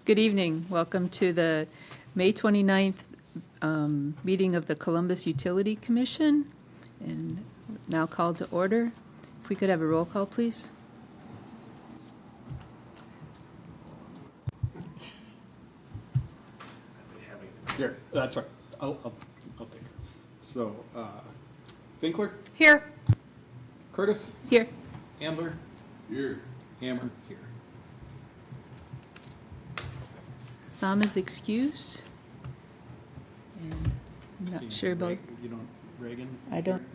Good evening. Welcome to the May 29th meeting of the Columbus Utility Commission, and now called to order. If we could have a roll call, please. Here, that's right. I'll take it. So, Finkler, Here. Curtis, Here. Handler, here, Hammer, here. Tom is excused. And I'm not sure about, You don't, Reagan? I don't,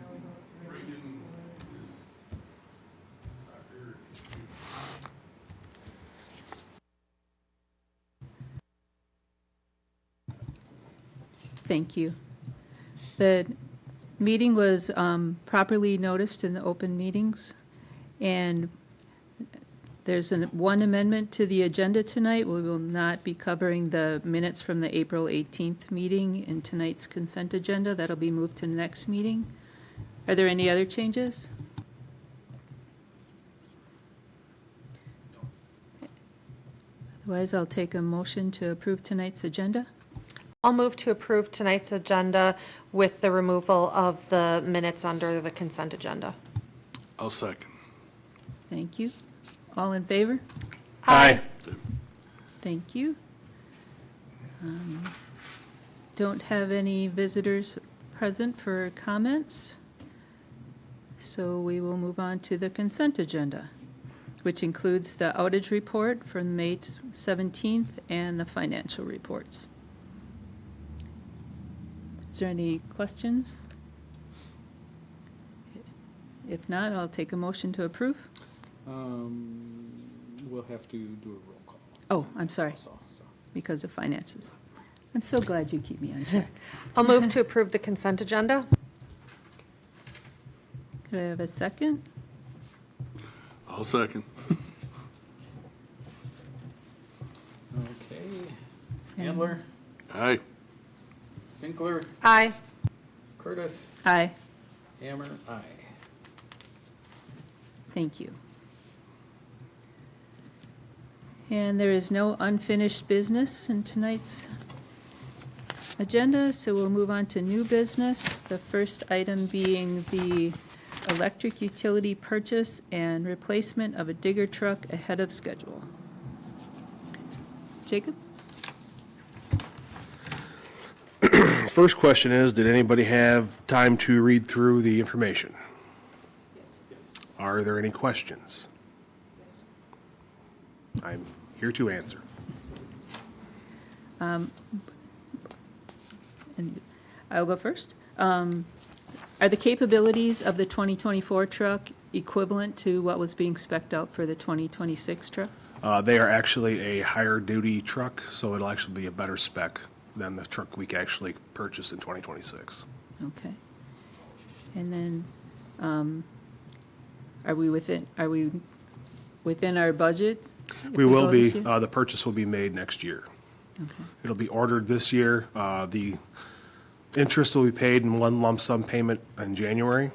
thank you. The meeting was properly noticed in the open meetings, and there's one amendment to the agenda tonight. We will not be covering the minutes from the April 18th meeting in tonight's consent agenda. That'll be moved to the next meeting. Are there any other changes? Otherwise, I'll take a motion to approve tonight's agenda. I'll move to approve tonight's agenda with the removal of the minutes under the consent agenda. I'll second. Thank you. All in favor? Aye. Thank you. Don't have any visitors present for comments, so we will move on to the consent agenda, which includes the outage report from May 17th and the financial reports. Is there any questions? If not, I'll take a motion to approve. We'll have to do a roll call. Oh, I'm sorry, So. because of finances. I'm so glad you keep me on track. I'll move to approve the consent agenda. Could I have a second? I'll second. Okay. Handler, Aye. Finkler, Aye. Curtis, Aye. Hammer, aye. Thank you. And there is no unfinished business in tonight's agenda, so we'll move on to new business. The first item being the electric utility purchase and replacement of a digger truck ahead of schedule. Jacob? First question is, did anybody have time to read through the information? Yes. Are there any questions? I'm here to answer. And I'll go first. Are the capabilities of the 2024 truck equivalent to what was being spec'd out for the 2026 truck? They are actually a higher duty truck, so it'll actually be a better spec than the truck we can actually purchase in 2026. Okay. And then, are we within our budget? if We will go be, this year? the purchase will be made next year. Okay. It'll be ordered this year. The interest will be paid in one lump sum payment in January,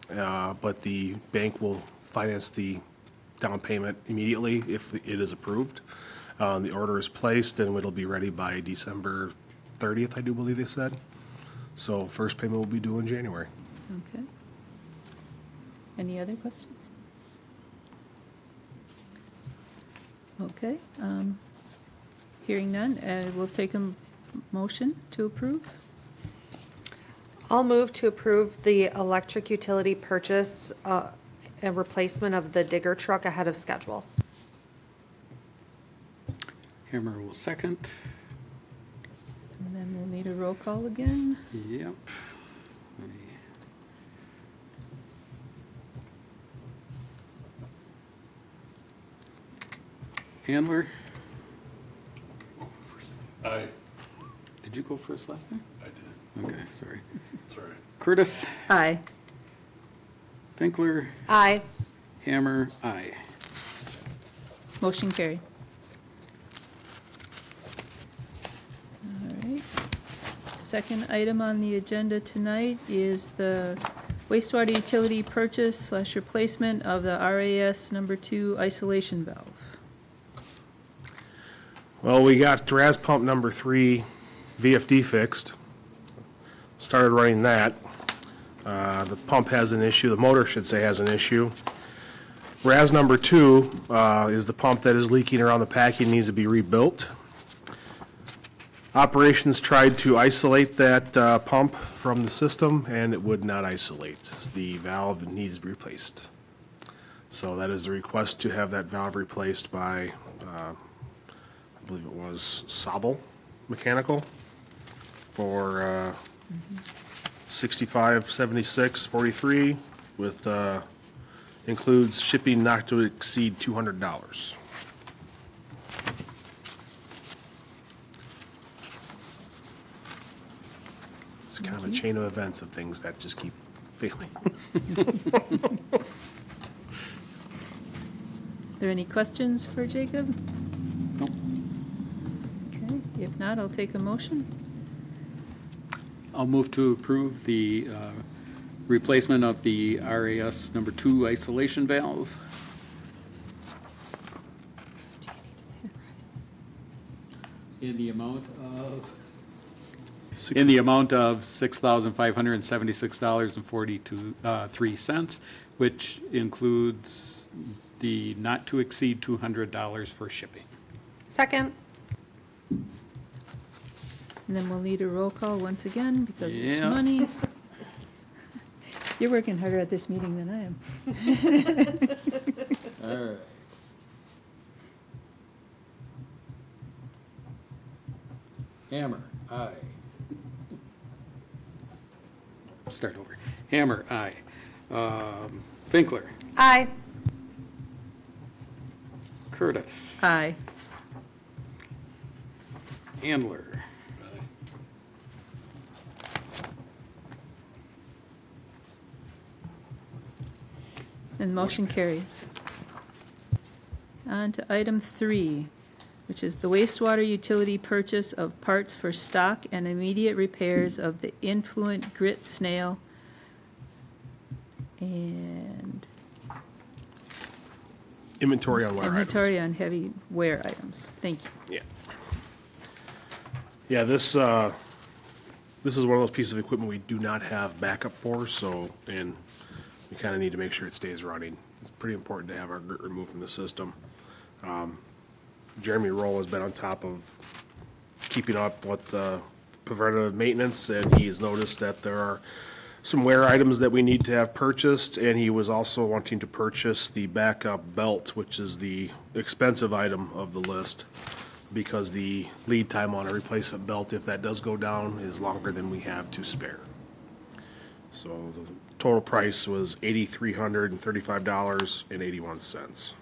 but the bank will finance the down payment immediately if it is approved. The order is placed and it'll be ready by December 30th, I do believe they said. So first payment will be due in January. Okay. Any other questions? Okay. Hearing none, we'll take a motion to approve. I'll move to approve the electric utility purchase and replacement of the digger truck ahead of schedule. Hammer will second. And then we'll need a roll call again. Yep. Handler, Aye. did you go first last time? I did. Okay, sorry. Sorry. Curtis, Aye. Finkler, Aye. Hammer, aye. Motion carried. All right. Second item on the agenda tonight is the wastewater utility purchase / replacement of the RAS number 2 isolation valve. Well, we got RAS pump number 3 VFD fixed. Started running that. The pump has an issue, the motor should say has an issue. RAS number 2 is the pump that is leaking around the packing, needs to be rebuilt. Operations tried to isolate that pump from the system, and it would not isolate. The valve needs to be replaced. So that is the request to have that valve replaced by, I believe it was Sobel Mechanical for $65.76.43 with includes shipping not to exceed $200. It's kind of a chain of events of things that just keep failing. Are there any questions for Jacob? Nope. Okay, if not, I'll take a motion. I'll move to approve the replacement of the RAS number 2 isolation valve. In the amount of $6,576.43, which includes the not to exceed $200 for shipping. Second. And then we'll need a roll call once again because it's Yeah. money. You're working harder at this meeting than I am. All right. Hammer, aye. Start over. Hammer, aye. Finkler. Aye. Curtis. Aye. Andler. And motion carries. On to item 3, which is the wastewater utility purchase of parts for stock and immediate repairs of the influent grit snail and Inventory on wire items. inventory on heavy wear items. Thank you. Yeah. Yeah, this is one of those pieces of equipment we do not have backup for, so, and we kind of need to make sure it stays running. It's pretty important to have our grit removed from the system. Jeremy Roll has been on top of keeping up with the preventative maintenance, and he has noticed that there are some wear items that we need to have purchased, and he was also wanting to purchase the backup belt, which is the expensive item of the list, because the lead time on a replacement belt, if that does go down, is longer than we have to spare. So the total price was $8,335.81.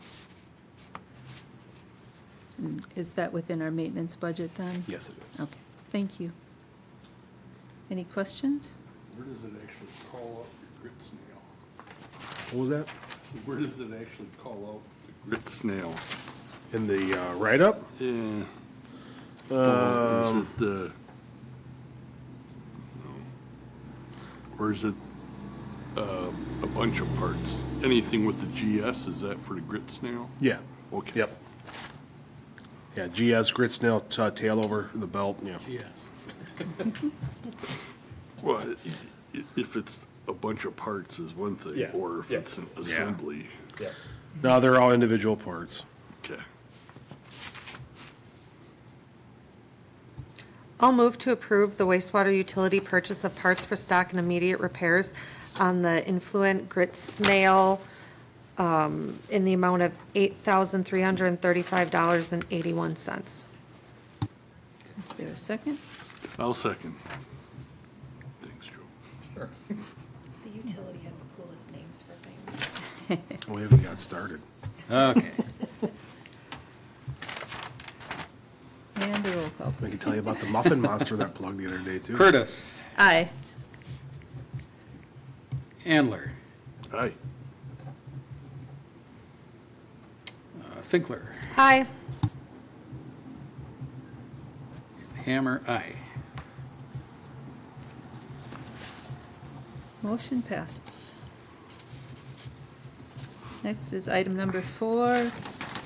Is that within our maintenance budget then? Yes, it is. Okay, thank you. Any questions? Where does it actually call out the grit snail? What was that? So where does it actually call out the grit snail? In the write-up? Yeah. Or is it the? No. Or is it a bunch of parts? Anything with the GS, is that for the grit snail? Yeah. Okay. Yep. Yeah, GS grit snail tail over the belt, yeah. Yes. Well, if it's a bunch of parts is one thing, Yeah. or if Yeah. it's an assembly. Yeah. No, they're all individual parts. Okay. I'll move to approve the wastewater utility purchase of parts for stock and immediate repairs on the influent grit snail in the amount of $8,335.81. Is there a second? I'll second. Thanks, Joe. Sure. The utility has the coolest names for things. We haven't got started. Okay. And a roll call. I can tell you about the muffin monster that plugged the other day, too. Curtis. Aye. Andler. Aye. Finkler. Aye. Hammer, aye. Motion passes. Next is item number 4,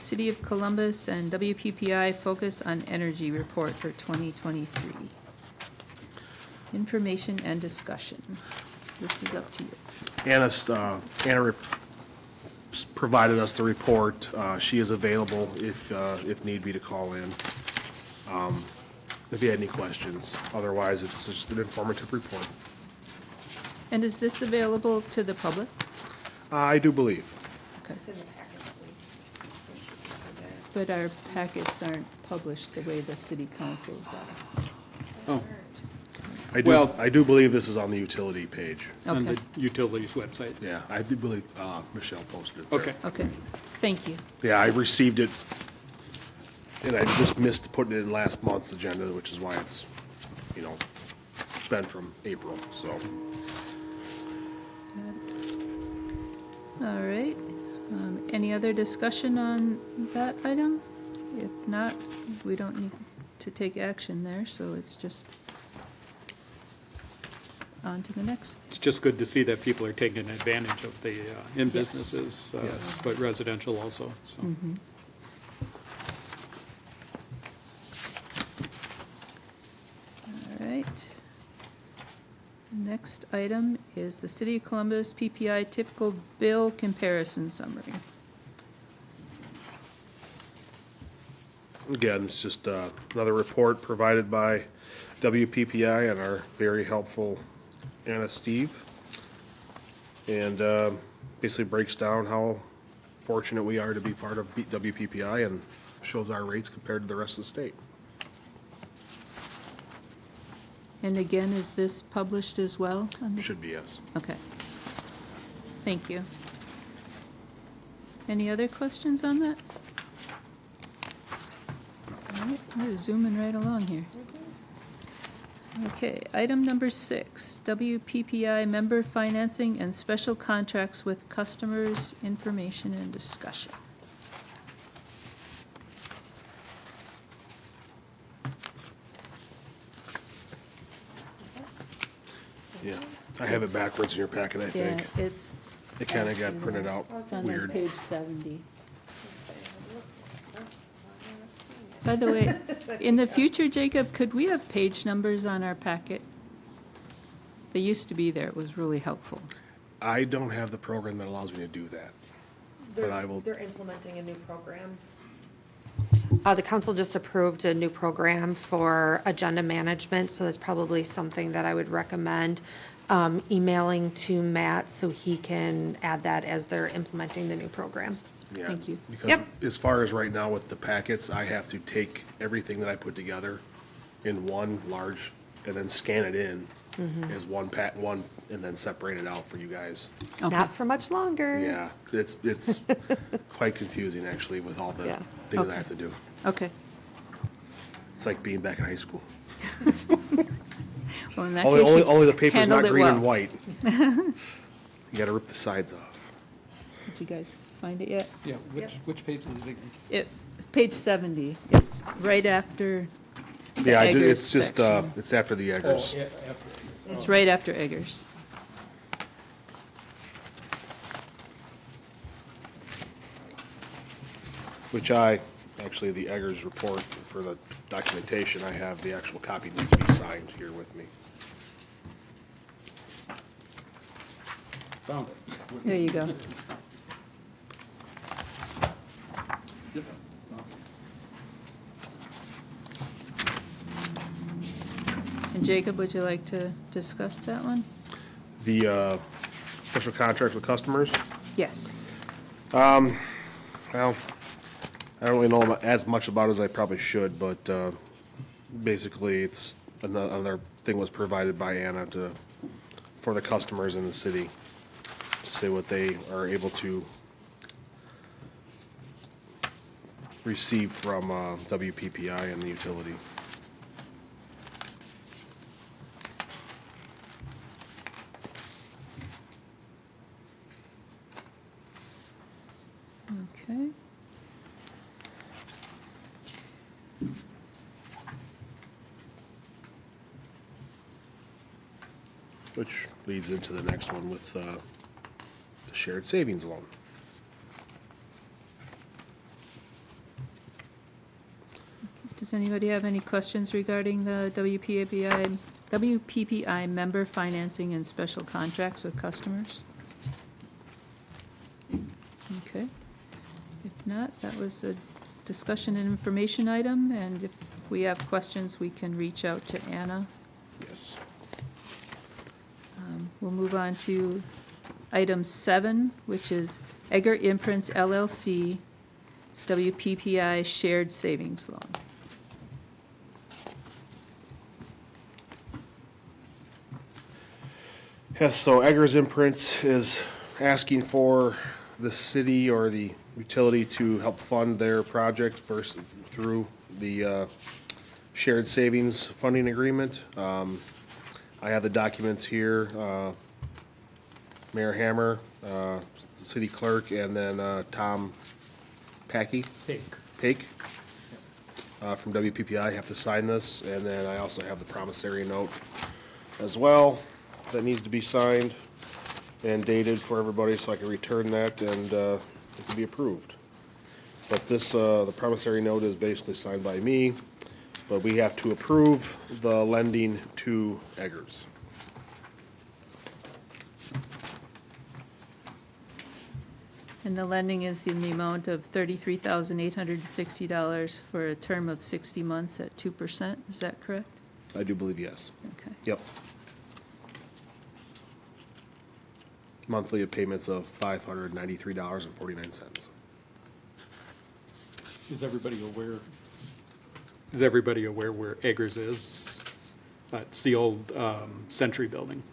City of Columbus and WPPI Focus on Energy Report for 2023. Information and discussion. This is up to you. Anna provided us the report. She is available if need be to call in. If you had any questions. Otherwise, it's just an informative report. And is this available to the public? I do believe. Okay. It's in the packet, at least. But our packets aren't published the way the city councils are. Oh, I do believe this is on the utility page. on Okay, the utilities website. Yeah, I do believe Michelle posted it there. Okay. okay, thank you. Yeah, I received it, and I just missed putting it in last month's agenda, which is why it's, been from April, so. All right, any other discussion on that item? If not, we don't need to take action there, so it's just on to the next. It's just good to see that people are taking advantage of the, in Yes. businesses, Yes. but residential also, so. All right. Next item is the City of Columbus PPI typical bill comparison summary. Again, it's just another report provided by WPPI and our very helpful Anna Steve. And basically breaks down how fortunate we are to be part of WPPI and shows our rates compared to the rest of the state. And again, is this published as well? on the- Should be, yes. Okay. Thank you. Any other questions on that? All right, we're zooming right along here. Okay, item number 6, WPPI member financing and special contracts with customers, information and discussion. Yeah. I have it backwards in your packet, I Yeah, think. it's It kind of got printed out it's on weird. page 70. Just saying, look, that's why I haven't seen it. By the way, in the future, Jacob, could we have page numbers on our packet? They used to be there, it was really helpful. I don't have the program that allows me to do that. But I will- They're implementing a new program. The council just approved a new program for agenda management, so that's probably something that I would recommend emailing to Matt so he can add that as they're implementing the new program. Yeah, Thank you. Because Yep. as far as right now with the packets, I have to take everything that I put together in one large and then scan it in as one, and then separate it out for you guys. Okay. Not for much longer. Yeah, it's quite confusing actually with all the Yeah. things Okay. I have to do. Okay. It's like being back in high school. Well, in that Only, case, only, you only the paper's handled not it green and well. white. You gotta rip the sides off. Did you guys find it yet? Yeah, which page is it? It's page 70. It's right after the Yeah, Eggers it's just, section. it's after the Eggers. It's right after Eggers. Which actually, the Eggers report for the documentation, I have the actual copy needs to be signed here with me. Found it. There you go. And Jacob, would you like to discuss that one? The special contract with customers, Yes. well, I don't really know as much about it as I probably should, but basically, it's another thing was provided by Anna for the customers in the city to say what they are able to receive from WPPI and the utility. Okay. Which leads into the next one with the shared savings loan. Does anybody have any questions regarding the WPPI member financing and special contracts with customers? Okay. If not, that was a discussion and information item, and if we have questions, we can reach out to Anna. Yes. We'll move on to item 7, which is Egger Imprints LLC, WPPI Shared Savings Loan. Yes, so Eggers Imprints is asking for the city or the utility to help fund their project first through the shared savings funding agreement. I have the documents here, Mayor Hammer, city clerk, and then Tom Packey. Pake. From WPPI have to sign this, and then I also have the promissory note as well that needs to be signed and dated for everybody, so I can return that and it can be approved. But this, the promissory note is basically signed by me, but we have to approve the lending to Eggers. And the lending is in the amount of $33,860 for a term of 60 months at 2%, is that correct? I do believe yes. Okay. Yep. Monthly payments of $593.49. Is everybody aware where Eggers is? It's the old Century Building,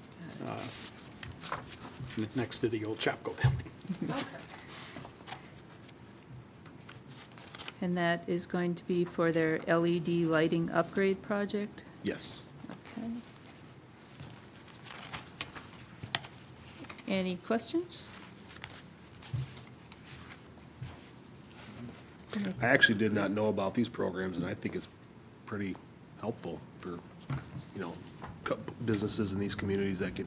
next to the old Chapco Building. And that is going to be for their LED lighting upgrade project? Yes. Okay. Any questions? I actually did not know about these programs, and I think it's pretty helpful for, businesses in these communities that get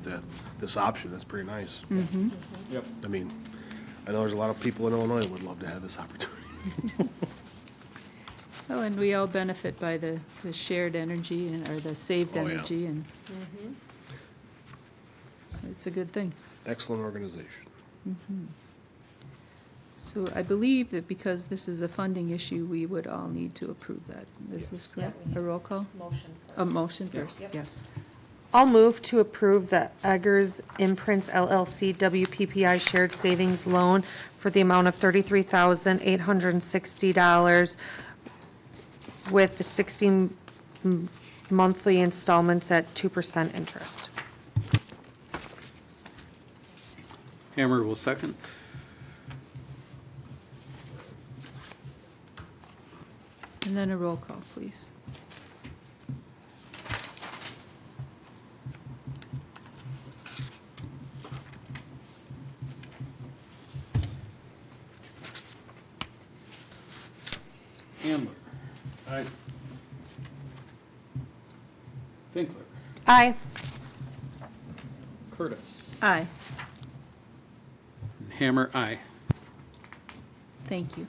this option. That's pretty nice. Yep. I mean, I know there's a lot of people in Illinois that would love to have this opportunity. Oh, and we all benefit by the shared energy or the saved Oh, yeah. energy, and so it's a good thing. Excellent organization. So I believe that because this is a funding issue, we would all need to approve that. This is Yes. correct? A roll call? Motion A motion first, Yep. yes. I'll move to approve the Eggers Imprints LLC WPPI Shared Savings Loan for the amount of $33,860 with 16 monthly installments at 2% interest. Hammer will second. And then a roll call, please. Ambler. Aye. Finkler. Aye. Curtis. Aye, Hammer, aye. thank you.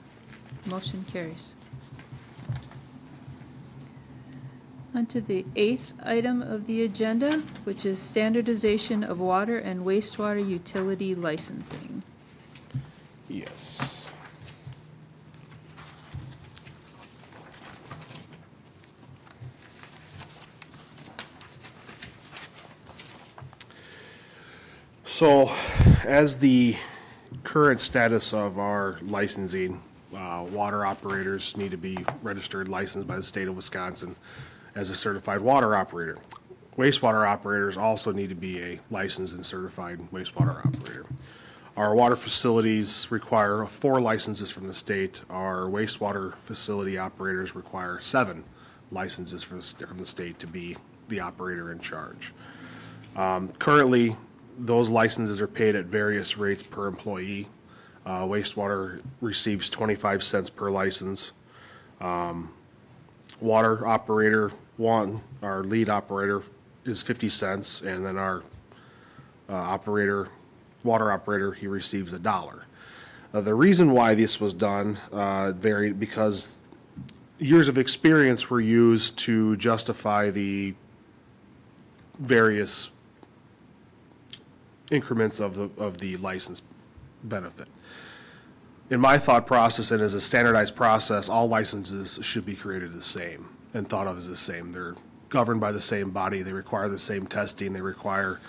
Motion carries. On to the 8th item of the agenda, which is standardization of water and wastewater utility licensing. Yes. So, as the current status of our licensing, water operators need to be registered, licensed by the state of Wisconsin as a certified water operator. Wastewater operators also need to be a licensed and certified wastewater operator. Our water facilities require 4 licenses from the state. Our wastewater facility operators require 7 licenses from the state to be the operator in charge. Currently, those licenses are paid at various rates per employee. Wastewater receives 25 cents per license. Water operator 1, our lead operator, is 50 cents, and then our water operator, he receives $1. The reason why this was done varied because years of experience were used to justify the various increments of the license benefit. In my thought process, and as a standardized process, all licenses should be created the same and thought of as the same. They're governed by the same body, they require the same testing, they require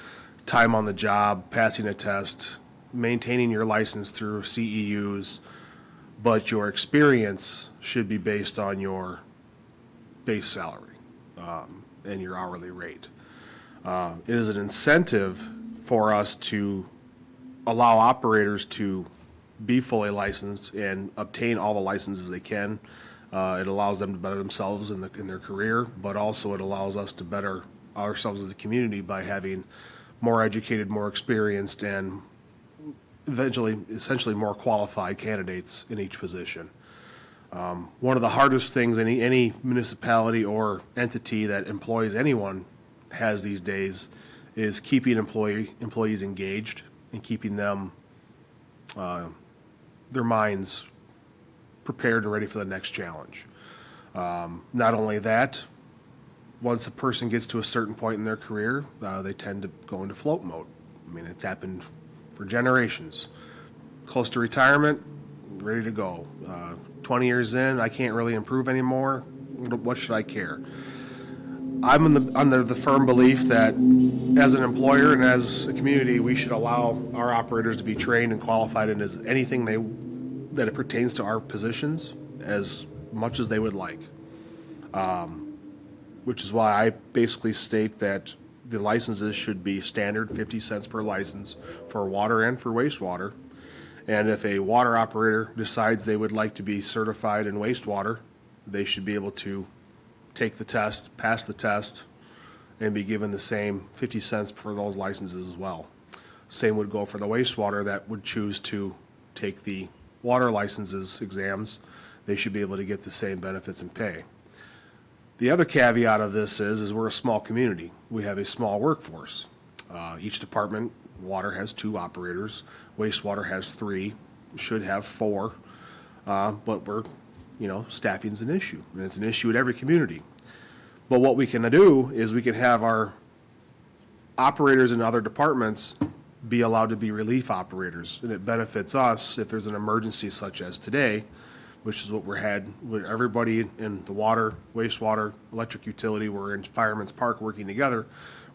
time on the job, passing a test, maintaining your license through CEUs, but your experience should be based on your base salary and your hourly rate. It is an incentive for us to allow operators to be fully licensed and obtain all the licenses they can. It allows them to better themselves in their career, but also it allows us to better ourselves as a community by having more educated, more experienced, and essentially more qualified candidates in each position. One of the hardest things any municipality or entity that employs anyone has these days is keeping employees engaged and keeping them their minds prepared and ready for the next challenge. Not only that, once a person gets to a certain point in their career, they tend to go into float mode. I mean, it's happened for generations. Close to retirement, ready to go. 20 years in, I can't really improve anymore. What should I care? I'm under the firm belief that as an employer and as a community, we should allow our operators to be trained and qualified in as anything that it pertains to our positions as much as they would like. Which is why I basically state that the licenses should be standard 50 cents per license for water and for wastewater. And if a water operator decides they would like to be certified in wastewater, they should be able to take the test, pass the test, and be given the same 50 cents for those licenses as well. Same would go for the wastewater that would choose to take the water licenses exams. They should be able to get the same benefits and pay. The other caveat of this is we're a small community. We have a small workforce. Each department, water has 2 operators, wastewater has 3, should have 4, but staffing's an issue, and it's an issue at every community. But what we can do is we can have our operators in other departments be allowed to be relief operators, and it benefits us if there's an emergency such as today, which is what we had with everybody in the water, wastewater, electric utility. We're in Fireman's Park working together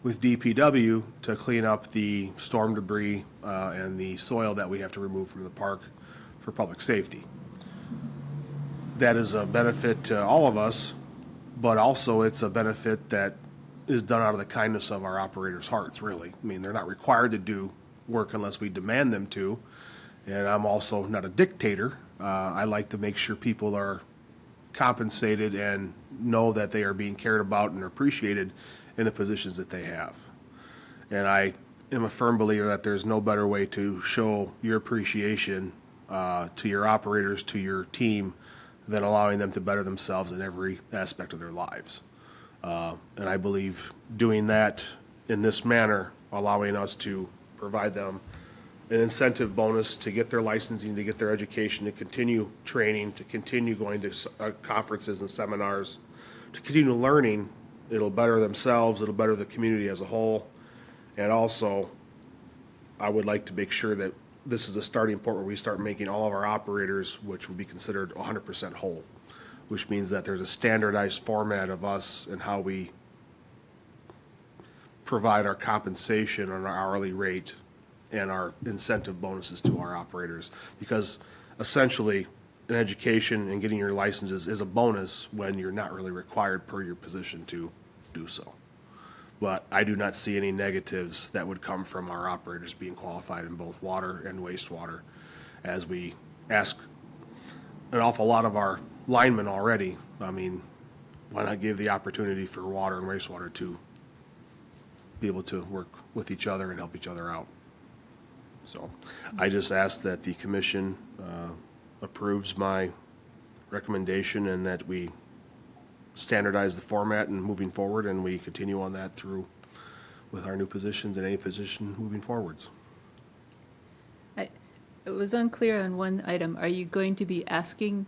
with DPW to clean up the storm debris and the soil that we have to remove from the park for public safety. That is a benefit to all of us, but also it's a benefit that is done out of the kindness of our operators' hearts, really. I mean, they're not required to do work unless we demand them to, and I'm also not a dictator. I like to make sure people are compensated and know that they are being cared about and appreciated in the positions that they have. And I am a firm believer that there's no better way to show your appreciation to your operators, to your team, than allowing them to better themselves in every aspect of their lives. And I believe doing that in this manner, allowing us to provide them an incentive bonus to get their licensing, to get their education, to continue training, to continue going to conferences and seminars, to continue learning. It'll better themselves, it'll better the community as a whole. And also, I would like to make sure that this is a starting point where we start making all of our operators, which would be considered 100% whole, which means that there's a standardized format of us and how we provide our compensation on our hourly rate and our incentive bonuses to our operators. Because essentially, an education and getting your licenses is a bonus when you're not really required per your position to do so. But I do not see any negatives that would come from our operators being qualified in both water and wastewater, as we ask an awful lot of our linemen already. I mean, why not give the opportunity for water and wastewater to be able to work with each other and help each other out? So I just ask that the commission approves my recommendation and that we standardize the format and moving forward, and we continue on that through with our new positions and any position moving forwards. It was unclear on one item. Are you going to be asking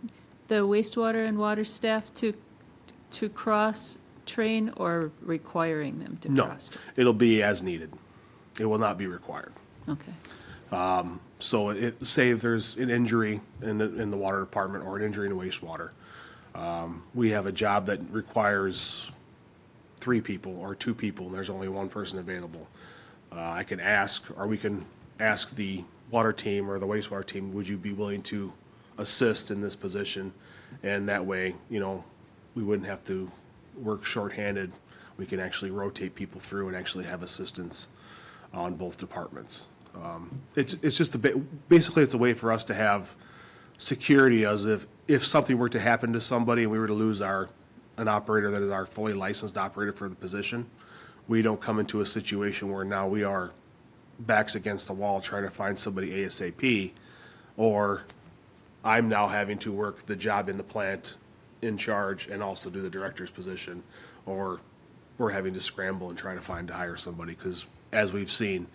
the wastewater and water staff to cross-train or requiring them to No, cross? it'll be as needed. It will not be required. Okay, So say if there's an injury in the water department or an injury in wastewater, we have a job that requires 3 people or 2 people, and there's only 1 person available. I can ask, or we can ask the water team or the wastewater team, would you be willing to assist in this position? And that way, we wouldn't have to work shorthanded. We can actually rotate people through and actually have assistance on both departments. It's just basically it's a way for us to have security as if something were to happen to somebody and we were to lose an operator that is our fully licensed operator for the position, we don't come into a situation where now we are backs against the wall trying to find somebody ASAP, or I'm now having to work the job in the plant in charge and also do the director's position, or we're having to scramble and try to hire somebody, because as we've seen,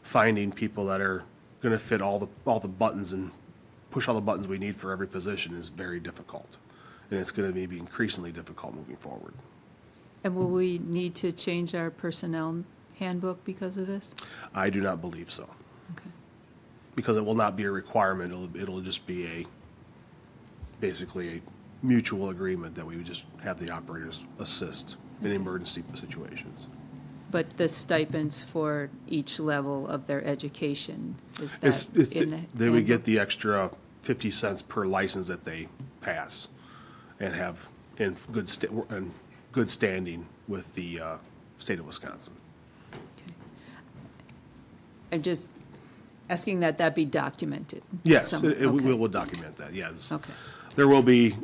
finding people that are gonna fit all the buttons and push all the buttons we need for every position is very difficult. And it's gonna be increasingly difficult moving forward. and will we need to change our personnel handbook because of this? I do not believe so, Okay. because it will not be a requirement. It'll just be basically a mutual agreement that we would just have the operators assist in emergency situations. But the stipends for each level of their education, is It's, that in the they would get handbook? the extra 50 cents per license that they pass and have in good standing with the state of Wisconsin. I'm just asking that be documented. Yes, somewhere. we Okay. will document that, yes. Okay, There will be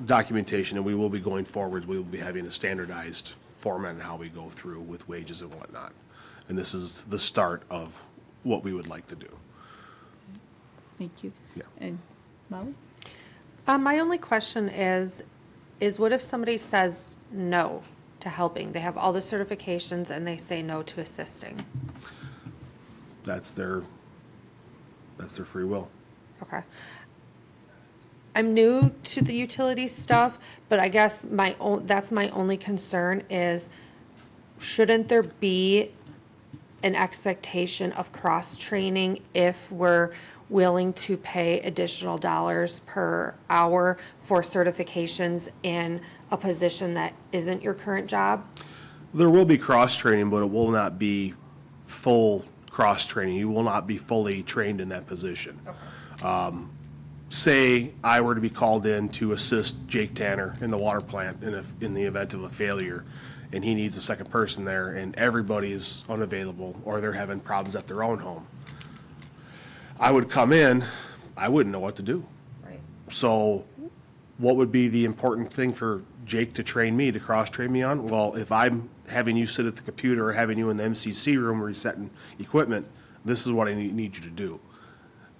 documentation, and we will be going forwards, we will be having a standardized format in how we go through with wages and whatnot. And this is the start of what we would like to do. thank you. Yeah. And Molly? My only question is what if somebody says no to helping? They have all the certifications and they say no to assisting. That's their free will. Okay. I'm new to the utility stuff, but I guess that's my only concern is, shouldn't there be an expectation of cross-training if we're willing to pay additional dollars per hour for certifications in a position that isn't your current job? There will be cross-training, but it will not be full cross-training. You will not be fully trained in that position. Say I were to be called in to assist Jake Tanner in the water plant in the event of a failure, and he needs a second person there, and everybody is unavailable, or they're having problems at their own home. I would come in, I wouldn't know what to do. Right. So what would be the important thing for Jake to train me, to cross-train me on? Well, if I'm having you sit at the computer or having you in the MCC room resetting equipment, this is what I need you to do.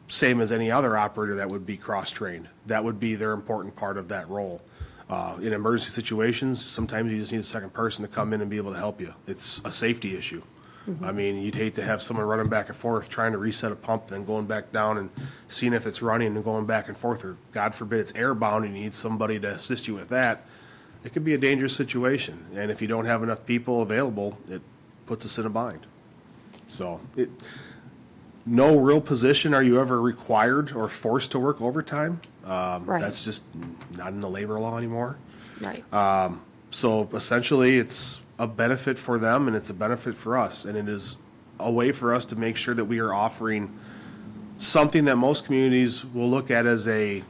Same as any other operator that would be cross-trained. That would be their important part of that role. In emergency situations, sometimes you just need a second person to come in and be able to help you. It's a safety issue. I mean, you'd hate to have someone running back and forth trying to reset a pump, then going back down and seeing if it's running and going back and forth, or God forbid it's airbound and you need somebody to assist you with that. It could be a dangerous situation, and if you don't have enough people available, it puts us in a bind. So, no real position are you ever required or forced to work overtime. Right. That's just not in the labor law anymore. Right. So essentially, it's a benefit for them and it's a benefit for us. And it is a way for us to make sure that we are offering something that most communities will look at as it's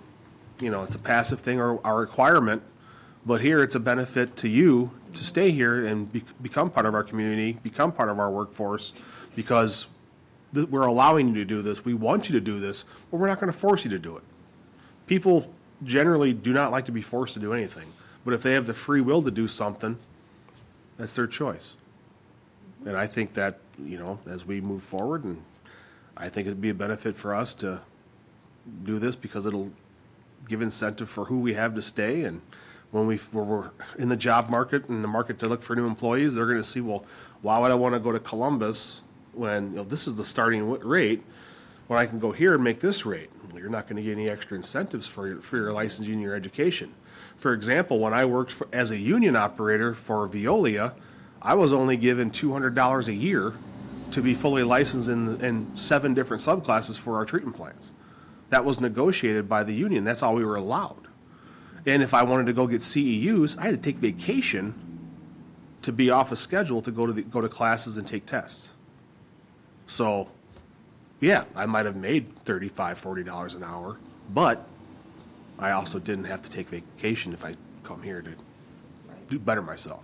a passive thing or a requirement. But here, it's a benefit to you to stay here and become part of our community, become part of our workforce, because we're allowing you to do this. We want you to do this, but we're not going to force you to do it. People generally do not like to be forced to do anything. But if they have the free will to do something, that's their choice. And I think that, as we move forward, and I think it'd be a benefit for us to do this because it'll give incentive for who we have to stay. And when we're in the job market and the market to look for new employees, they're going to see, well, why would I want to go to Columbus when this is the starting rate, when I can go here and make this rate? Well, you're not going to get any extra incentives for your licensing and your education. For example, when I worked as a union operator for Veolia, I was only given $200 a year to be fully licensed in 7 different subclasses for our treatment plants. That was negotiated by the union. That's all we were allowed. And if I wanted to go get CEUs, I had to take vacation to be off a schedule to go to classes and take tests. So, yeah, I might have made $35, $40 an hour, but I also didn't have to take vacation if I come here to do better myself.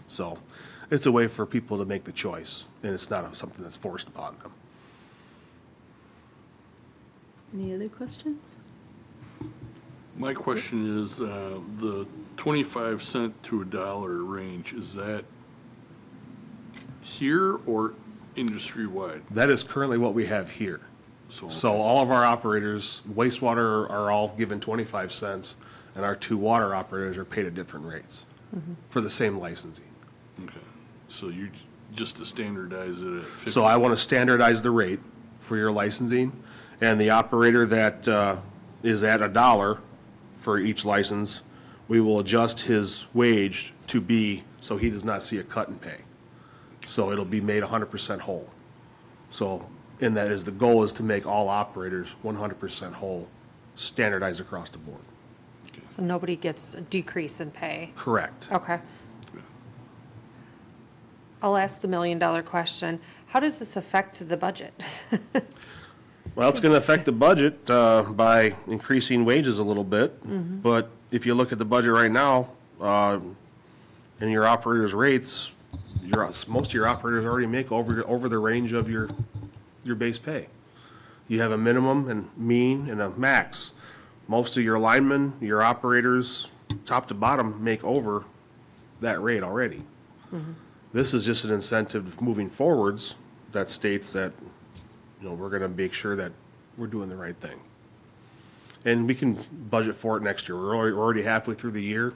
So, it's a way for people to make the choice, and it's not something that's forced upon them. Any other questions? My question is, the 25 cent to $1 range, is that here or industry-wide? That is currently what we have here. So, So all of our operators, wastewater are all given 25 cents, and our 2 water operators are paid at different rates for the same licensing. okay. So you, just to standardize it at 50? So I want to standardize the rate for your licensing, and the operator that is at $1 for each license, we will adjust his wage to be, so he does not see a cut in pay. So it'll be made 100% whole. So, and that is, the goal is to make all operators 100% whole, standardized across the board. So nobody gets a decrease in pay. Correct. Okay. I'll ask the $1,000,000 question. How does this affect the budget? Well, it's going to affect the budget by increasing wages a little bit. But if you look at the budget right now, and your operators' rates, most of your operators already make over the range of your base pay. You have a minimum and mean and a max. Most of your linemen, your operators, top to bottom, make over that rate already. This is just an incentive moving forwards that states that, we're going to make sure that we're doing the right thing. And we can budget for it next year. We're already halfway through the year.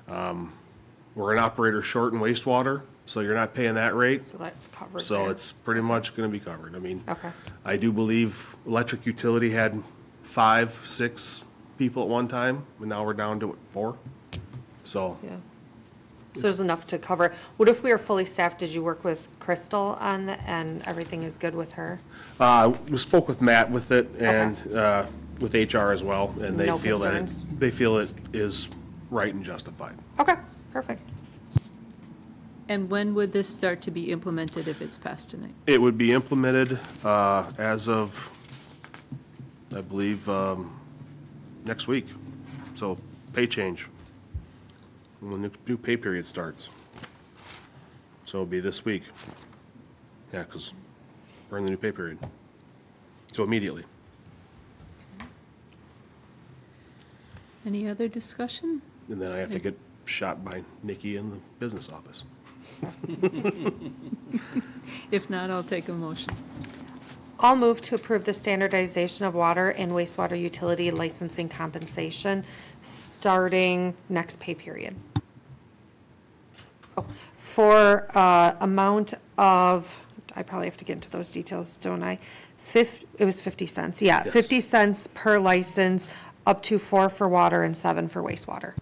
We're an operator short in wastewater, so you're not paying that rate. So that's covered So there. it's pretty much going to be covered. I mean, Okay. I do believe electric utility had 5, 6 people at one time, and now we're down to, what, 4? So, Yeah. So there's enough to cover. What if we are fully staffed? Did you work with Crystal on that, and everything is good with her? we spoke with Matt with it and with HR as well, and they No feel concerns? they feel it is right and justified. Okay, perfect. And when would this start to be implemented if it's passed tonight? It would be implemented as of, I believe, next week. So pay change, when the new pay period starts. So it'll be this week. Yeah, because we're in the new pay period. So immediately. Any other discussion? And then I have to get shot by Nikki in the business office. If not, I'll take a motion. I'll move to approve the standardization of water and wastewater utility licensing compensation starting next pay period. For amount of, I probably have to get into those details, don't I? It was 50 cents, yeah, Yes. 50 cents per license, up to 4 for water and 7 for wastewater.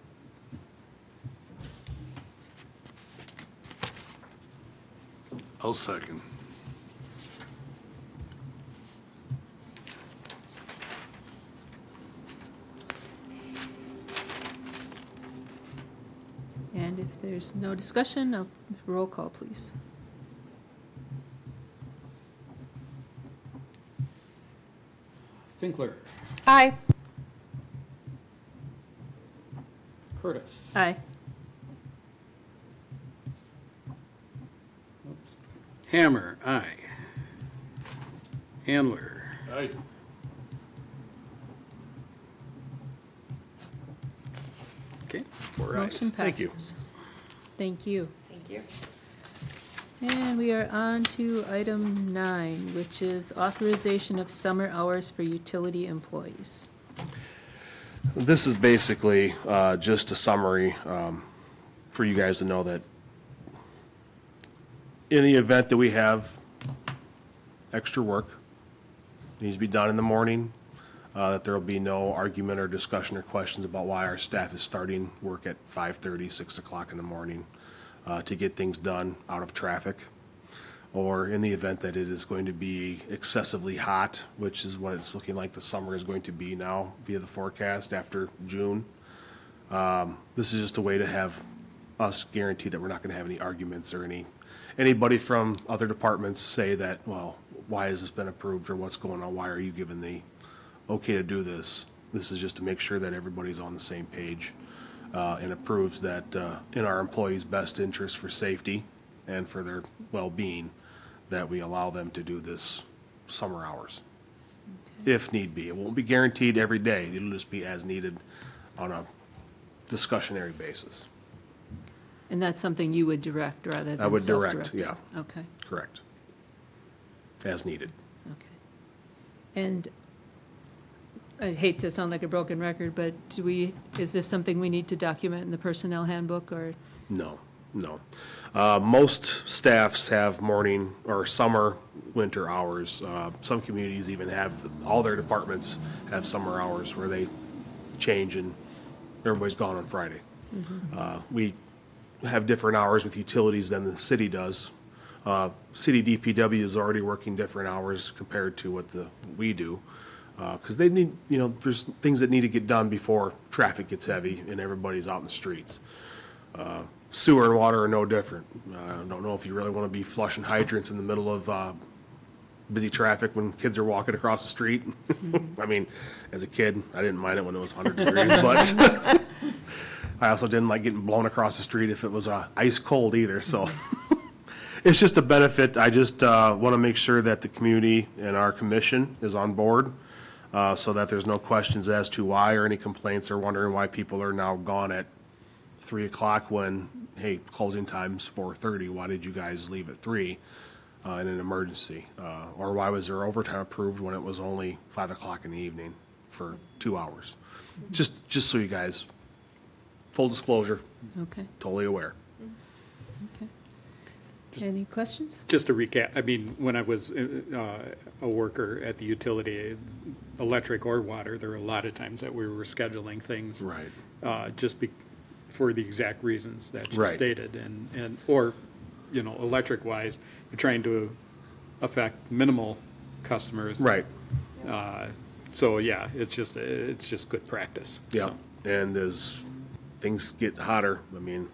I'll second. And if there's no discussion, roll call, please. Finkler, Aye. Curtis. Aye. Hammer, aye. Handler, Aye. okay, 4 ayes. Motion Thank you. passes. Thank you. Thank you. And we are on to item 9, which is authorization of summer hours for utility employees. This is basically just a summary for you guys to know that in the event that we have extra work, needs to be done in the morning, that there will be no argument or discussion or questions about why our staff is starting work at 5:30, 6 o'clock in the morning to get things done out of traffic. Or in the event that it is going to be excessively hot, which is what it's looking like the summer is going to be now via the forecast after June. This is just a way to have us guarantee that we're not going to have any arguments or anybody from other departments say that, well, why has this been approved or what's going on? Why are you giving the okay to do this? This is just to make sure that everybody's on the same page and approves that in our employees' best interest for safety and for their well-being, that we allow them to do this summer hours, if need be. It won't be guaranteed every day. It'll just be as needed on a discussionary basis. And that's something you would direct rather than I would direct, self-directed? yeah. Okay, Correct. As needed. okay. And I hate to sound like a broken record, but is this something we need to document in the personnel handbook, or? No, no. Most staffs have morning or summer, winter hours. Some communities even have, all their departments have summer hours where they change and everybody's gone on Friday. We have different hours with utilities than the city does. City DPW is already working different hours compared to what we do. Because they need, there's things that need to get done before traffic gets heavy and everybody's out in the streets. Sewer and water are no different. I don't know if you really want to be flushing hydrants in the middle of busy traffic when kids are walking across the street. I mean, as a kid, I didn't mind it when it was 100 degrees, but I also didn't like getting blown across the street if it was ice cold either, so. It's just a benefit. I just want to make sure that the community and our commission is on board so that there's no questions as to why or any complaints or wondering why people are now gone at 3 o'clock when, hey, closing time's 4:30. Why did you guys leave at 3 in an emergency? Or why was there overtime approved when it was only 5 o'clock in the evening for 2 hours? Just so you guys, full disclosure, Okay, totally aware. okay. Any questions? Just to recap, I mean, when I was a worker at the utility, electric or water, there were a lot of times that we were scheduling things. Right. For the exact reasons that you Right. stated. Or, electric wise, you're trying to affect minimal customers. Right. So, yeah, it's just good practice. Yeah, So, and as things get hotter, I mean,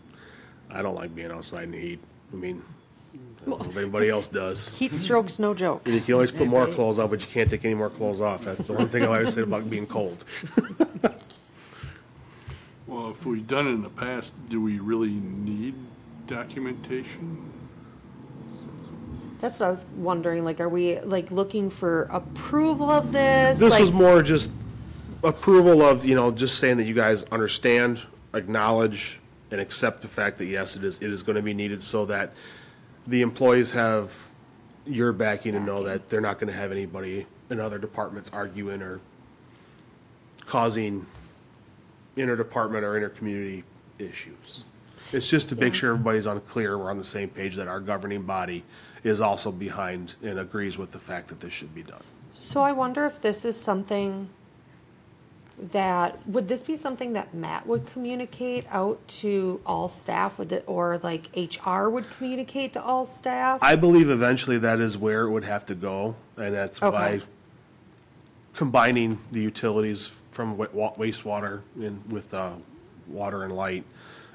I don't like being outside in the heat. I mean, I don't know if anybody else does. Heat stroke's no joke. And you can always put more Right. clothes on, but you can't take any more clothes off. That's the one thing I always say about being cold. Well, if we've done it in the past, do we really need documentation? That's what I was wondering, like, are we, like, looking for approval of this? This Like, was more just approval of, just saying that you guys understand, acknowledge, and accept the fact that, yes, it is going to be needed so that the employees have your backing and know that they're not going to have anybody in other departments arguing or causing interdepartment or intercommunity issues. It's just to make sure everybody's we're on the same page, that our governing body is also behind and agrees with the fact that this should be done. So I wonder if this is something would this be something that Matt would communicate out to all staff or like HR would communicate to all staff? I believe eventually that is where it would have to go, and that's why Okay. combining the utilities from wastewater with water and light,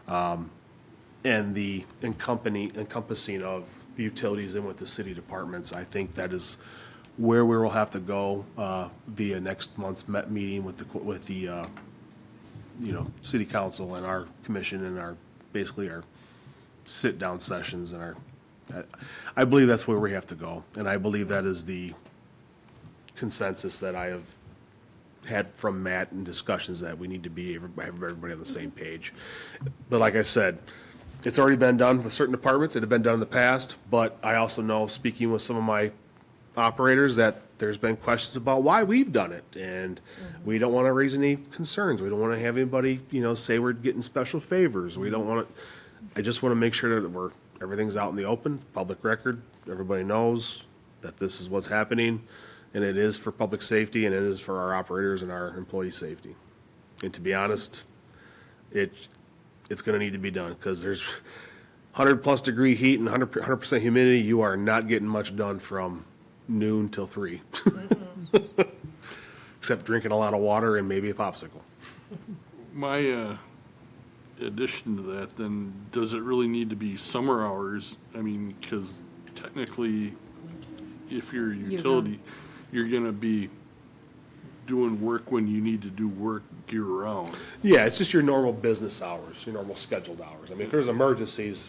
and the encompassing of the utilities in with the city departments, I think that is where we will have to go via next month's meeting with the city council and our commission and our sit-down sessions and I believe that's where we have to go, and I believe that is the consensus that I have had from Matt in discussions, that we need to have everybody on the same page. But like I said, it's already been done with certain departments. It had been done in the past, but I also know, speaking with some of my operators, that there's been questions about why we've done it, and we don't want to raise any concerns. We don't want to have anybody, say we're getting special favors. We don't want to. I just want to make sure that everything's out in the open, public record. Everybody knows that this is what's happening, And it is for public safety, and it is for our operators and our employee safety. And to be honest, it's gonna need to be done, because there's 100+ degree heat and 100% humidity. You are not getting much done from noon till 3. Except drinking a lot of water and maybe a popsicle. My addition to that, then, does it really need to be summer hours? I mean, because technically, if you're a utility, you're gonna be doing work when you need to do work year-round. Yeah, it's just your normal business hours, your normal scheduled hours. I mean, if there's emergencies,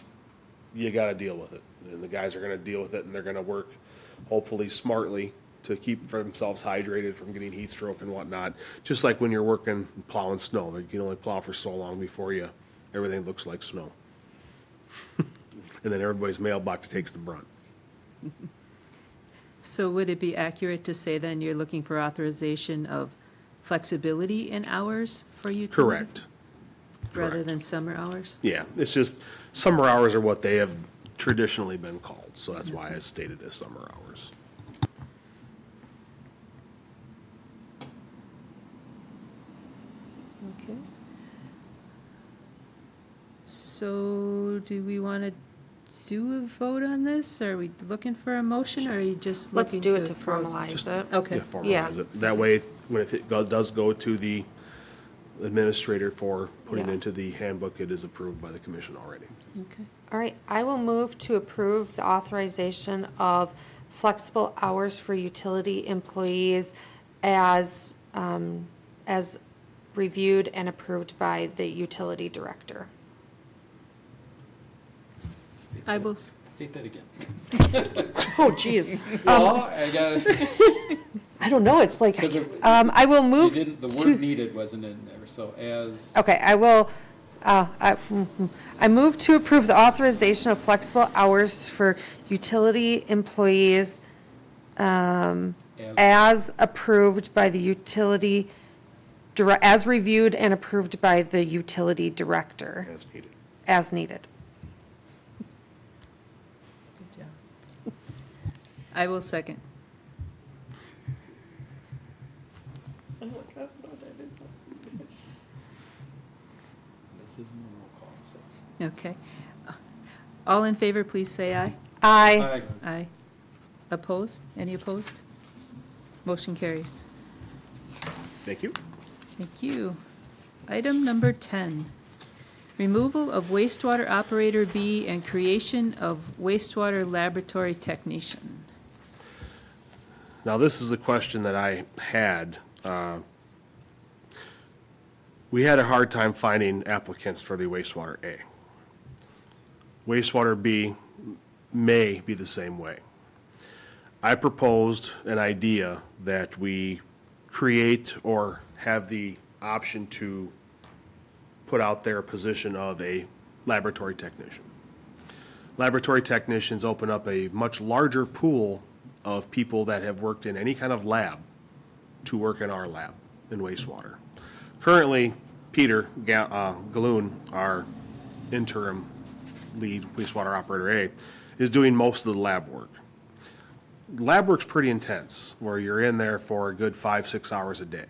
you gotta deal with it. And the guys are gonna deal with it, and they're gonna work hopefully smartly to keep themselves hydrated from getting heat stroke and whatnot. Just like when you're working plowing snow, like, you can only plow for so long before everything looks like snow. And then everybody's mailbox takes the brunt. So would it be accurate to say then you're looking for authorization of flexibility in hours for utility? Correct. Rather correct. than summer hours? Yeah, it's just, summer hours are what they have traditionally been called, so that's why I stated as summer hours. Okay. So do we want to do a vote on this? Are we looking for a motion, or are you just Let's looking do to? it to formalize it. Okay. Yeah, formalize it. That way, when it does go to the administrator for putting Yeah. into the handbook, it is approved by the commission already. Okay. All right, I will move to approve the authorization of flexible hours for utility employees as reviewed and approved by the utility director. I will, State that again. Oh, geez. Well, I got, I don't know, it's like, Because I will you move didn't, the to. word needed wasn't in there, so as, Okay, I will, I move to approve the authorization of flexible hours for utility employees as approved by the utility, as reviewed and approved by the utility director, As needed. as needed. I will second. this is my roll call, so. Okay. All in favor, please say aye. Aye. Aye. Opposed? Any opposed? Motion carries. Thank you. Thank you. Item number 10, removal of wastewater operator B and creation of wastewater laboratory technician. Now, this is the question that I had. We had a hard time finding applicants for the wastewater A. Wastewater B may be the same way. I proposed an idea that we create or have the option to put out there a position of a laboratory technician. Laboratory technicians open up a much larger pool of people that have worked in any kind of lab to work in our lab in wastewater. Currently, Peter Galoon, our interim lead wastewater operator A, is doing most of the lab work. Lab work's pretty intense, where you're in there for a good 5-6 hours a day.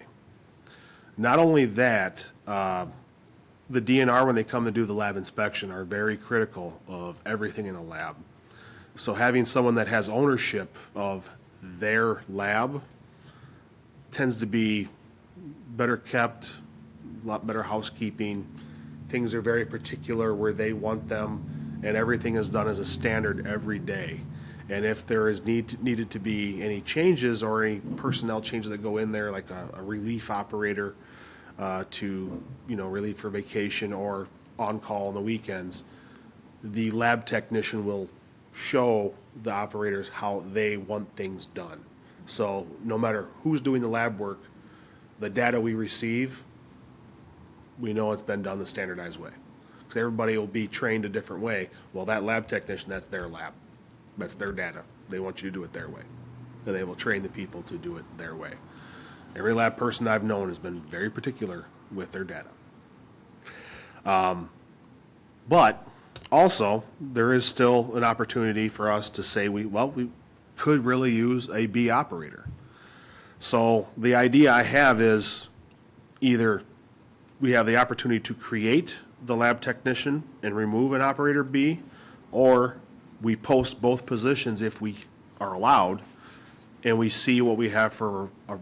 Not only that, the DNR, when they come to do the lab inspection, are very critical of everything in a lab. So having someone that has ownership of their lab tends to be better kept, a lot better housekeeping. Things are very particular where they want them, and everything is done as a standard every day. And if there is needed to be any changes or any personnel changes that go in there, like a relief operator to, relieve for vacation or on call on the weekends, the lab technician will show the operators how they want things done. So no matter who's doing the lab work, the data we receive, we know it's been done the standardized way. Because everybody will be trained a different way. Well, that lab technician, that's their lab. That's their data. They want you to do it their way. And they will train the people to do it their way. Every lab person I've known has been very particular with their data. But also, there is still an opportunity for us to say we could really use a B operator. So the idea I have is either we have the opportunity to create the lab technician and remove an operator B, or we post both positions if we are allowed, and we see what we have for a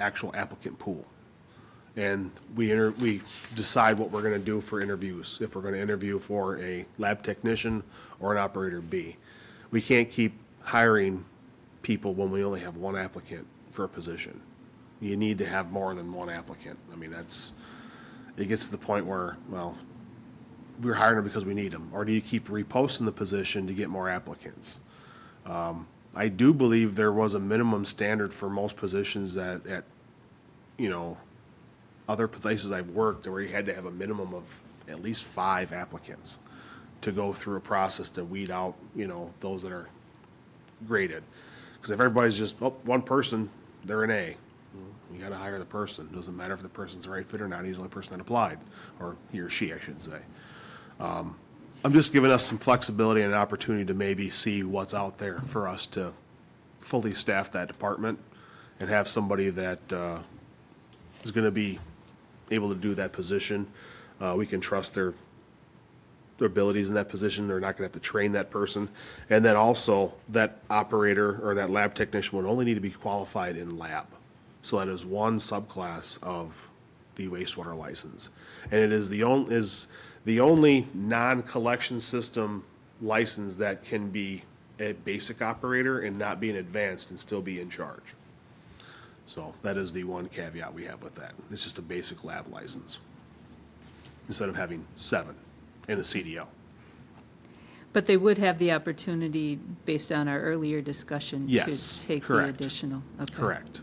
actual applicant pool. And we decide what we're gonna do for interviews, if we're gonna interview for a lab technician or an operator B. We can't keep hiring people when we only have one applicant for a position. You need to have more than one applicant. I mean, it gets to the point where, well, we're hiring them because we need them, or do you keep reposting the position to get more applicants? I do believe there was a minimum standard for most positions that at, you know, other places I've worked where you had to have a minimum of at least 5 applicants to go through a process to weed out, you know, those that are graded. Because if everybody's just, oh, one person, they're an A. You gotta hire the person. Doesn't matter if the person's the right fit or not, he's the only person that applied, or he or she, I should say. I'm just giving us some flexibility and an opportunity to maybe see what's out there for us to fully staff that department and have somebody that is gonna be able to do that position. We can trust their abilities in that position. They're not gonna have to train that person. And then also, that operator or that lab technician would only need to be qualified in lab. So that is one subclass of the wastewater license. And it is the only non-collection system license that can be a basic operator and not be an advanced and still be in charge. So that is the one caveat we have with that. It's just a basic lab license instead of having 7 in a CDL. But they would have the opportunity, based on our earlier discussion, Yes, to take the correct. additional. Okay. Correct.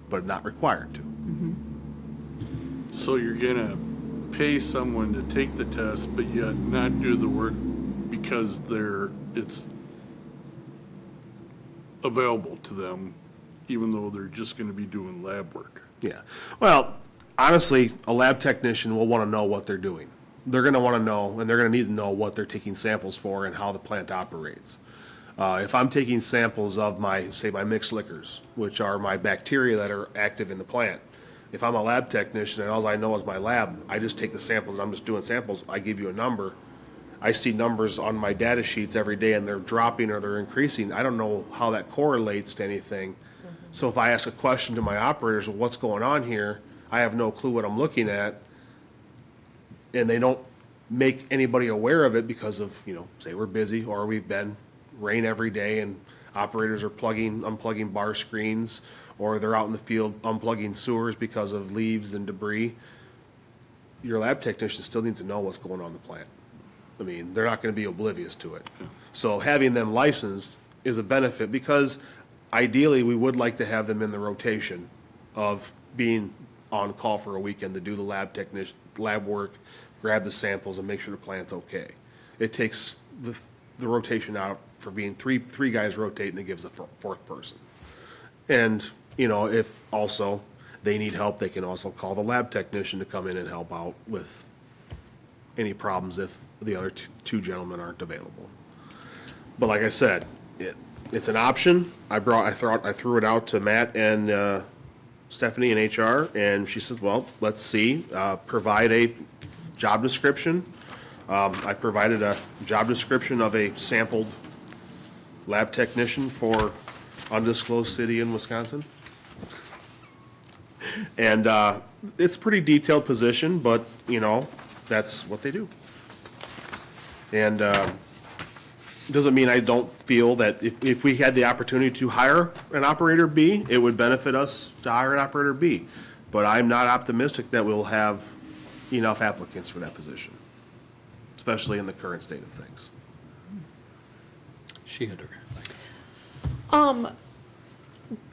But not required to. So you're gonna pay someone to take the test, but yet not do the work because it's available to them, even though they're just gonna be doing lab work. Yeah. Well, honestly, a lab technician will want to know what they're doing. They're going to want to know, and they're going to need to know what they're taking samples for and how the plant operates. If I'm taking samples of my mixed liquors, which are my bacteria that are active in the plant, if I'm a lab technician and all I know is my lab, I just take the samples and I'm just doing samples, I give you a number. I see numbers on my data sheets every day and they're dropping or they're increasing. I don't know how that correlates to anything. So if I ask a question to my operators, well, what's going on here? I have no clue what I'm looking at. And they don't make anybody aware of it because of, you know, say we're busy or we've been rain every day and operators are unplugging bar screens, or they're out in the field unplugging sewers because of leaves and debris. Your lab technician still needs to know what's going on in the plant. I mean, they're not gonna be oblivious to it. So having them licensed is a benefit because ideally, we would like to have them in the rotation of being on call for a weekend to do the lab work, grab the samples and make sure the plant's okay. It takes the rotation out for being three guys rotating, it gives a fourth person. And, you know, if also they need help, they can also call the lab technician to come in and help out with any problems if the other two gentlemen aren't available. But like I said, it's an option. I threw it out to Matt and Stephanie in HR, and she says, well, let's see, provide a job description. I provided a job description of a sampled lab technician for undisclosed city in Wisconsin. And it's a pretty detailed position, but, you know, that's what they do. And doesn't mean I don't feel that if we had the opportunity to hire an operator B, it would benefit us to hire an operator B. But I'm not optimistic that we'll have enough applicants for that position, especially in the current state of things. She had her.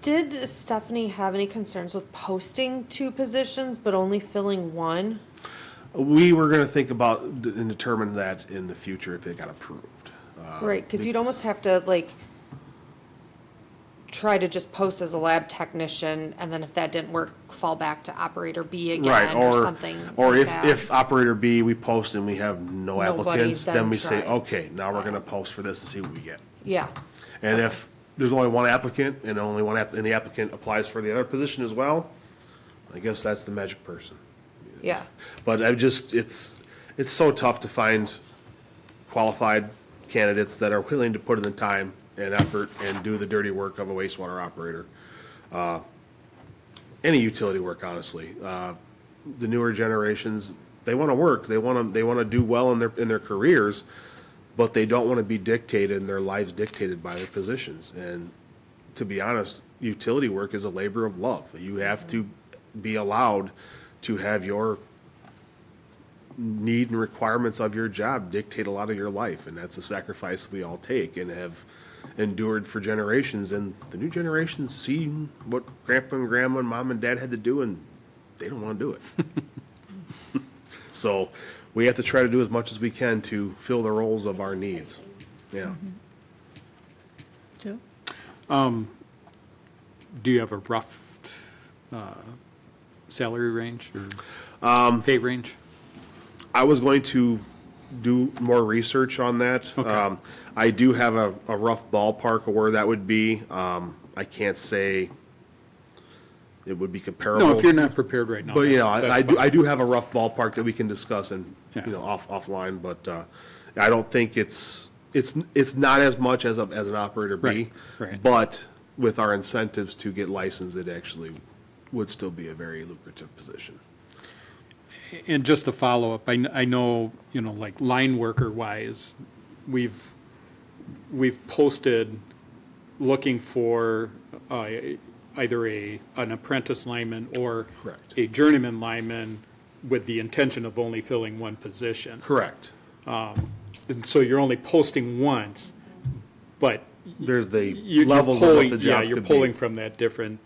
Did Stephanie have any concerns with posting 2 positions but only filling 1? We were gonna think about and determine that in the future if it got approved. Right, because you'd almost have to, like, try to just post as a lab technician, and then if that didn't work, fall back to operator B Right, again, or something or like if, that. if operator B, we post and we have no Nobody, applicants, then then we say, try. okay, now we're gonna post for this and see what we get. Yeah, And if there's only one applicant and only one and the applicant applies for the other position as well, I guess that's the magic person. Yeah. But it's so tough to find qualified candidates that are willing to put in the time and effort and do the dirty work of a wastewater operator. Any utility work, honestly. The newer generations, they want to work, they want to do well in their careers, but they don't want to be dictated and their lives dictated by their positions. And to be honest, utility work is a labor of love. You have to be allowed to have your need and requirements of your job dictate a lot of your life, and that's a sacrifice we all take and have endured for generations. And the new generations see what grandpa and grandma and mom and dad had to do, and they don't want to do it. So we have to try to do as much as we can to fill the roles of our needs. Yeah. Joe? Do you have a rough salary range or pay range? I was going to do more research on that. Okay. I do have a rough ballpark of where that would be. I can't say it would be comparable. No, if you're not prepared right now. But, you know, that's fine. I do have a rough ballpark that we can discuss and, Yeah. you know, offline, but, I don't think it's not as much as an operator B. Right, right. But with our incentives to get licensed, it actually would still be a very lucrative position. And just to follow up, I know, you know, like line worker wise, we've posted looking for either an apprentice lineman or Correct. a journeyman lineman with the intention of only filling one position. Correct. And so you're only posting once, but There's the you're levels pulling, of what the job you're could be. pulling from that different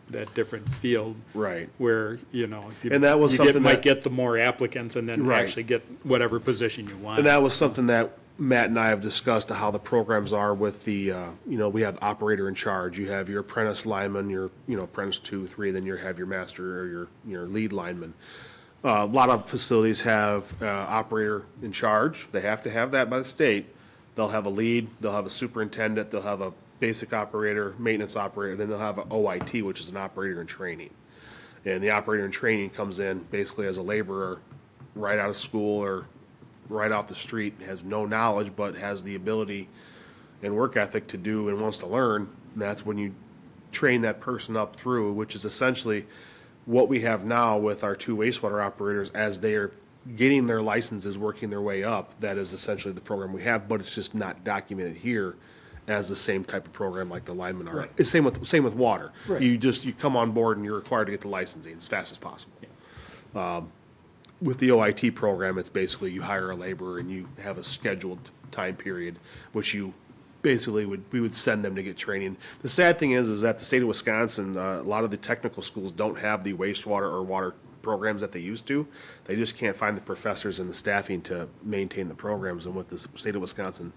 field. Right. Where, you know, And that was something might that- get the more applicants and then Right. actually get whatever position you want. And that was something that Matt and I have discussed, how the programs are with the, you know, we have operator in charge. You have your apprentice lineman, your, you know, apprentice 2, 3, then you have your master or your lead lineman. A lot of facilities have operator in charge. They have to have that by the state. They'll have a lead, they'll have a superintendent, they'll have a basic operator, maintenance operator, then they'll have an OIT, which is an operator in training. And the operator in training comes in basically as a laborer right out of school or right off the street, has no knowledge, but has the ability and work ethic to do and wants to learn. And that's when you train that person up through, which is essentially what we have now with our 2 wastewater operators as they are getting their licenses, working their way up. That is essentially the program we have, but it's just not documented here as the same type of program like the linemen are. Right. It's same with water. Right. You come on board and you're required to get the licensing as fast as possible. With the OIT program, it's basically you hire a laborer and you have a scheduled time period, which you basically we would send them to get training. The sad thing is that the state of Wisconsin, a lot of the technical schools don't have the wastewater or water programs that they used to. They just can't find the professors and the staffing to maintain the programs. And with the state of Wisconsin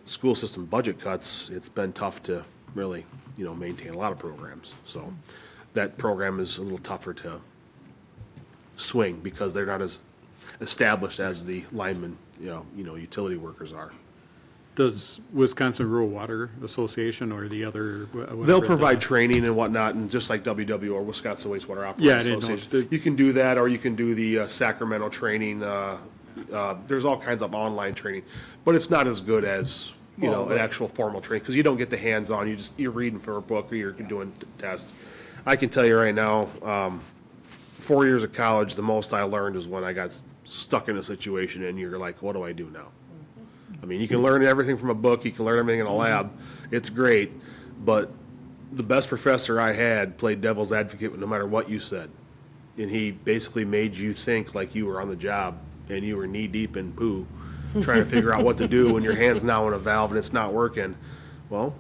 school system budget cuts, it's been tough to really, you know, maintain a lot of programs. So that program is a little tougher to swing because they're not as established as the linemen, you know, utility workers are. Does Wisconsin Rural Water Association or the other? They'll provide training and whatnot, and just like WW or Wisconsin Wastewater Yeah, I Operators didn't know. Association. You can do that, or you can do the Sacramento training. There's all kinds of online training, but it's not as good as, you know, an actual formal training, because you don't get the hands-on. You're reading from a book or you're doing tests. I can tell you right now, 4 years of college, the most I learned is when I got stuck in a situation and you're like, what do I do now? I mean, you can learn everything from a book, you can learn everything in a lab, it's great, but the best professor I had played devil's advocate no matter what you said. And he basically made you think like you were on the job and you were knee-deep in poo, trying to figure out what to do when your hand's now in a valve and it's not working. Well,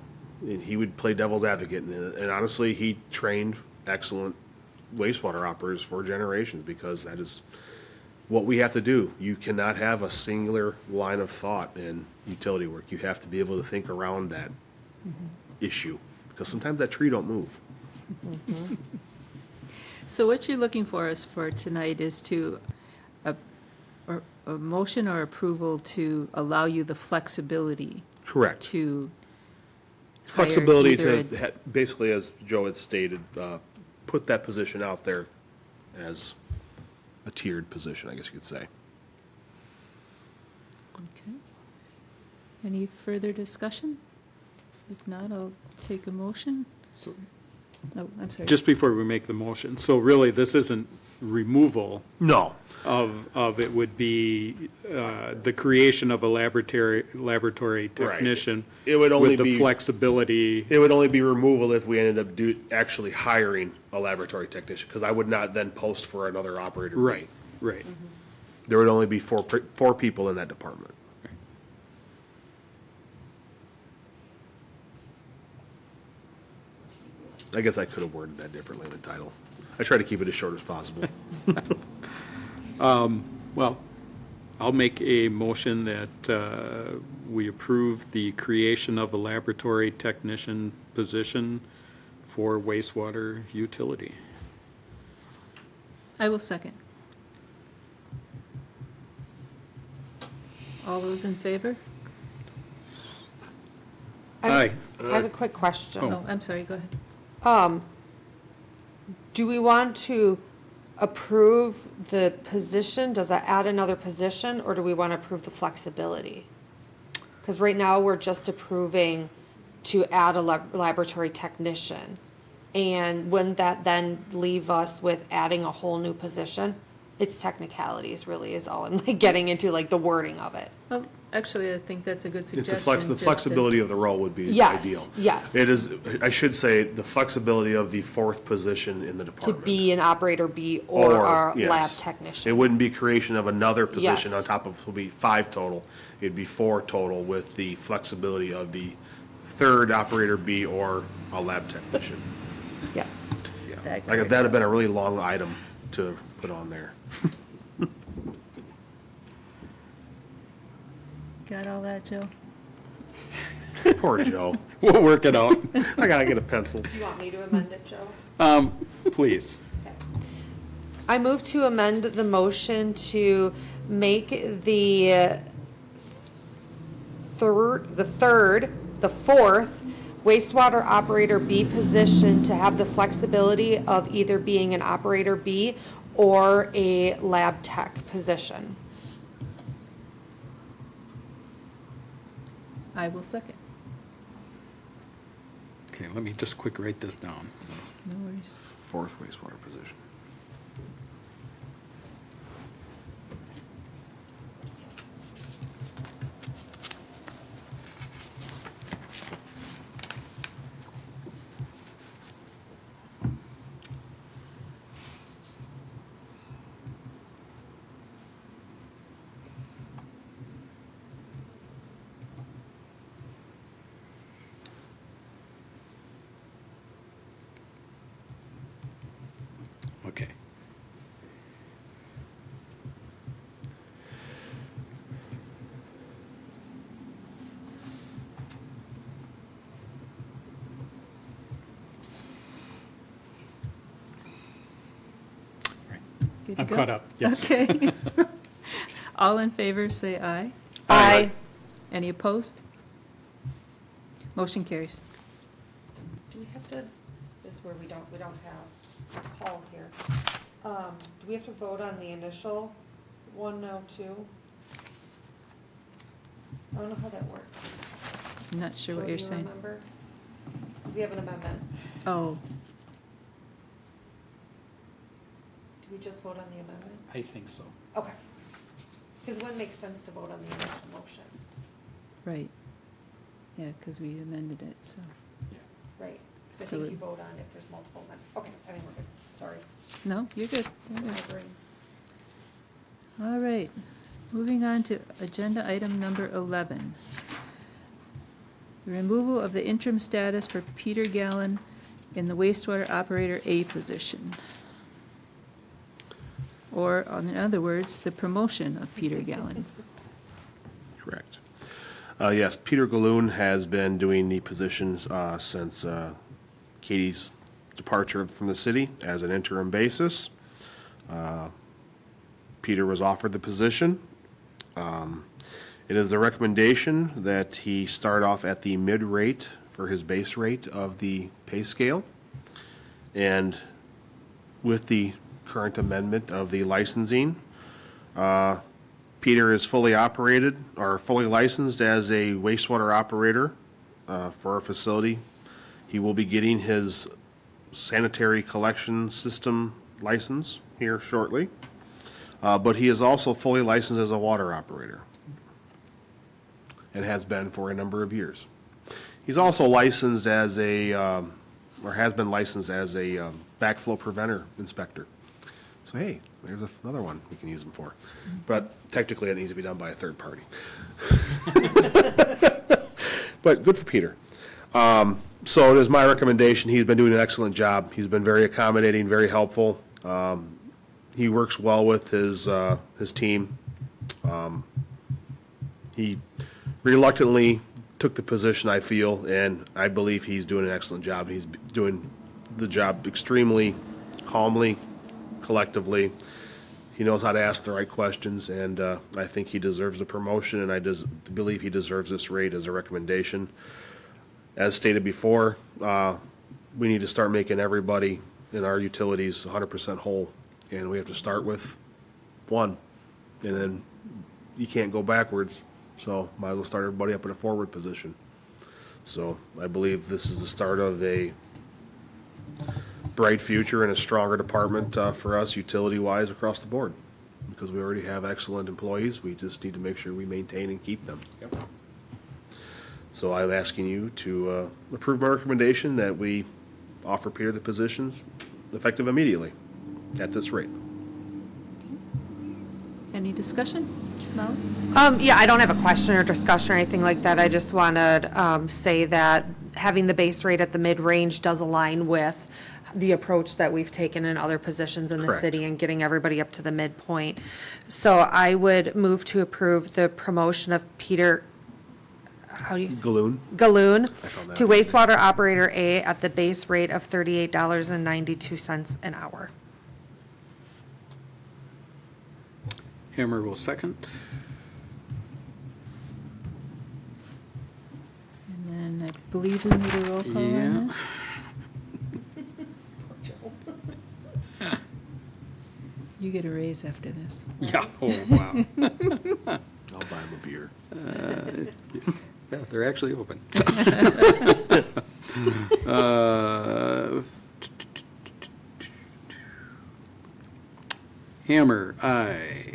he would play devil's advocate, and honestly, he trained excellent wastewater operators for generations, because that is what we have to do. You cannot have a singular line of thought in utility work. You have to be able to think around that issue, because sometimes that tree don't move. So what you're looking for us for tonight is to, a motion or approval to allow you the flexibility Correct. to Flexibility either to, basically, as Joe had stated, put that position out there as a tiered position, I guess you could say. Okay. Any further discussion? If not, I'll take a motion. Oh, I'm sorry. Just before we make the motion, so really, this isn't removal No, of it would be the creation of a laboratory technician. It would only with the be- flexibility, it would only be removal if we ended up actually hiring a laboratory technician, because I would not then post for another operator. B. right, right. There would only be four people in that department. I guess I could have worded that differently in the title. I try to keep it as short as possible. Well, I'll make a motion that we approve the creation of a laboratory technician position for wastewater utility. I will second. All those in favor? Aye. I have a quick question. Oh, I'm sorry, go ahead. Do we want to approve the position? Does that add another position, or do we want to approve the flexibility? Because right now, we're just approving to add a laboratory technician. And wouldn't that then leave us with adding a whole new position? It's technicalities, really, is all I'm like getting into, like the wording of it. Well, actually, I think that's a good It's suggestion. the flexibility of the role would be Yes, ideal. yes. It is, I should say, the flexibility of the fourth position in the To department. be an operator B or a yes. lab It technician. wouldn't be creation of another position Yes. on top of, would be 5 total. It'd be 4 total with the flexibility of the third operator B or a lab technician. Yes. Yeah. That Like, that'd have been a really long item to put on there. Got all that, Joe? Poor Joe. We'll work it out. I gotta get a pencil. Do you want me to amend it, Joe? Please. I move to amend the motion to make the fourth wastewater operator B position to have the flexibility of either being an operator B or a lab tech position. I will second. Okay, let me just quick write this down. No worries. Fourth wastewater position. Okay. Good to I'm go? caught up, yes. Okay. All in favor, say aye. Aye. Any opposed? Motion carries. Do we have to, this is where we don't have Paul here. Do we have to vote on the initial 102? I don't know how that works. I'm not sure what Joe, you're do you saying. remember? 'Cause we have an amendment. Oh, Do we just vote on the amendment? I think so. Okay. Because it wouldn't make sense to vote on the initial motion, right. Yeah, because we amended it, so. right? Because I So think it- you vote on if there's multiple amendments. Okay, I think we're good. Sorry. No, you're good. You're My good. brain. All right. Moving on to agenda item number 11. The removal of the interim status for Peter Gallen in the wastewater operator A position. Or, in other words, the promotion of Peter Gallen. Correct. Yes, Peter Galoon has been doing the positions since Katie's departure from the city as an interim basis. Peter was offered the position. It is the recommendation that he start off at the mid-rate for for his base rate of the pay scale. And with the current amendment of the licensing, Peter is fully operated or fully licensed as a wastewater operator for our facility. He will be getting his sanitary collection system license here shortly. But he is also fully licensed as a water operator and has been for a number of years. He's also licensed as or has been licensed as a backflow preventer inspector. So hey, there's another one we can use him for. But technically it needs to be done by a third party. But good for Peter. So it is my recommendation. He's been doing an excellent job. He's been very accommodating, very helpful. He works well with his team. He reluctantly took the position, I feel, and I believe he's doing an excellent job. He's doing the job extremely calmly, collectively. He knows how to ask the right questions, and I think he deserves the promotion, and I believe he deserves this rate as a recommendation. As stated before, we need to start making everybody in our utilities 100% whole, and we have to start with one, and then you can't go backwards. So might as well start everybody up in a forward position. So I believe this is the start of a bright future and a stronger department for us utility-wise across the board. Because we already have excellent employees, we just need to make sure we maintain and keep them. Yep. So I'm asking you to approve my recommendation that we offer Peter the positions effective immediately at this rate. Any discussion? Molly? Yeah, I don't have a question or discussion or anything like that. I just want to say that having the base rate at the mid-range does align with the approach that we've taken in other positions in the Correct. city and getting everybody up to the midpoint. So I would move to approve the promotion of Peter, how do you say? Galoon? Galoon found that to one. wastewater operator A at the base rate of $38.92 an hour. Hammer will second. And then I believe we need a roll call Yeah. on this. You get a raise after this. Yeah, oh, wow. I'll buy him a beer. Yeah, they're actually open. Hammer, aye.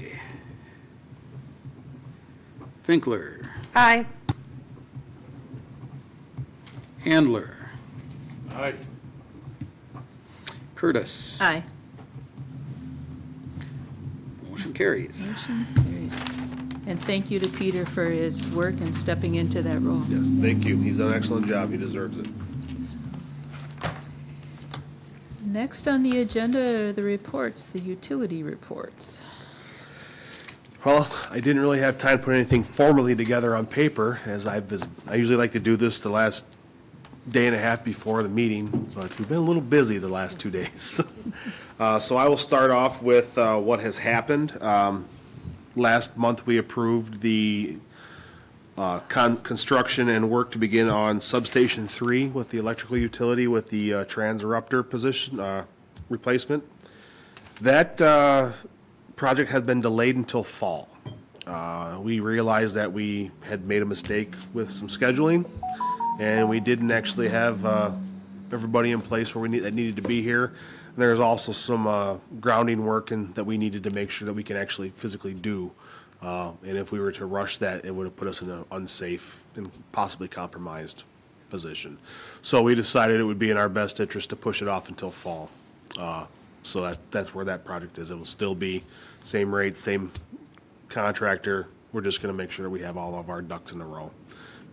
Finkler, Aye. Handler, Aye. Curtis. Aye. Motion carries. Motion carries. And thank you to Peter for his work and stepping into that role. Yes, thank you. He's done an excellent job. He deserves it. Next on the agenda are the reports, the utility reports. Well, I didn't really have time to put anything formally together on paper, as I usually like to do this the last day and a half before the meeting, but we've been a little busy the last 2 days. So I will start off with what has happened. Last month, we approved the construction and work to begin on Substation 3 with the electrical utility with the transruptor position replacement. That project has been delayed until fall. We realized that we had made a mistake with some scheduling, and we didn't actually have everybody in place where that needed to be here. And there's also some grounding work that we needed to make sure that we can actually physically do. And if we were to rush that, it would have put us in an unsafe and possibly compromised position. So we decided it would be in our best interest to push it off until fall. So that's where that project is. It will still be same rate, same contractor. We're just going to make sure that we have all of our ducks in a row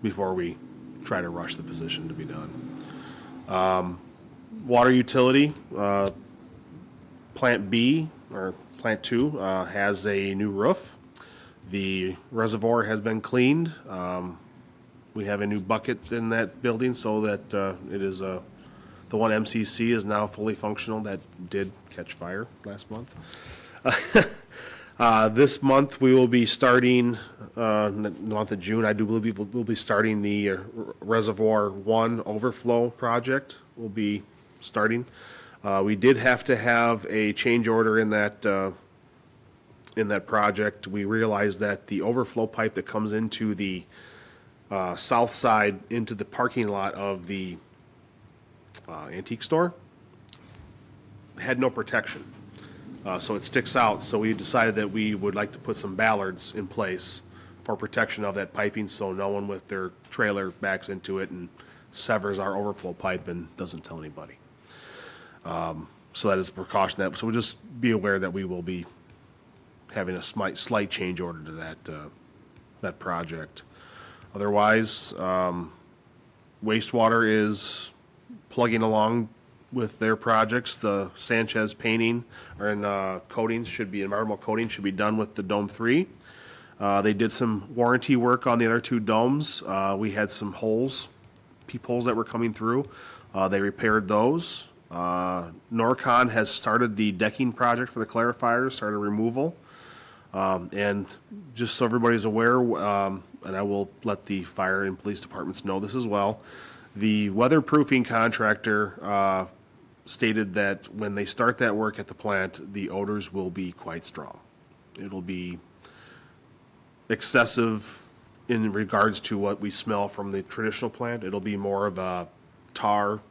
before we try to rush the position to be done. Water utility, Plant B, or Plant 2, has a new roof. The reservoir has been cleaned. We have a new bucket in that building so that it is, the one MCC is now fully functional. That did catch fire last month. This month, we will be starting, the month of June, I do believe we'll be starting the Reservoir One overflow project. We'll be starting. We did have to have a change order in that project. We realized that the overflow pipe that comes into the south side, into the parking lot of the antique store, had no protection. So it sticks out, so we decided that we would like to put some ballards in place for protection of that piping, so no one with their trailer backs into it and severs our overflow pipe and doesn't tell anybody. So that is a precaution, so we'll just be aware that we will be having a slight change order to that project. Otherwise, wastewater is plugging along with their projects. The Sanchez painting and coatings environmental coating should be done with the Dome 3. They did some warranty work on the other two domes. We had some peepholes that were coming through. They repaired those. Norcon has started the decking project for the clarifiers, started removal. And just so everybody's aware, and I will let the fire and police departments know this as well, the weatherproofing contractor stated that when they start that work at the plant, the odors will be quite strong. It'll be excessive in regards to what we smell from the traditional plant. It'll be more of a tar,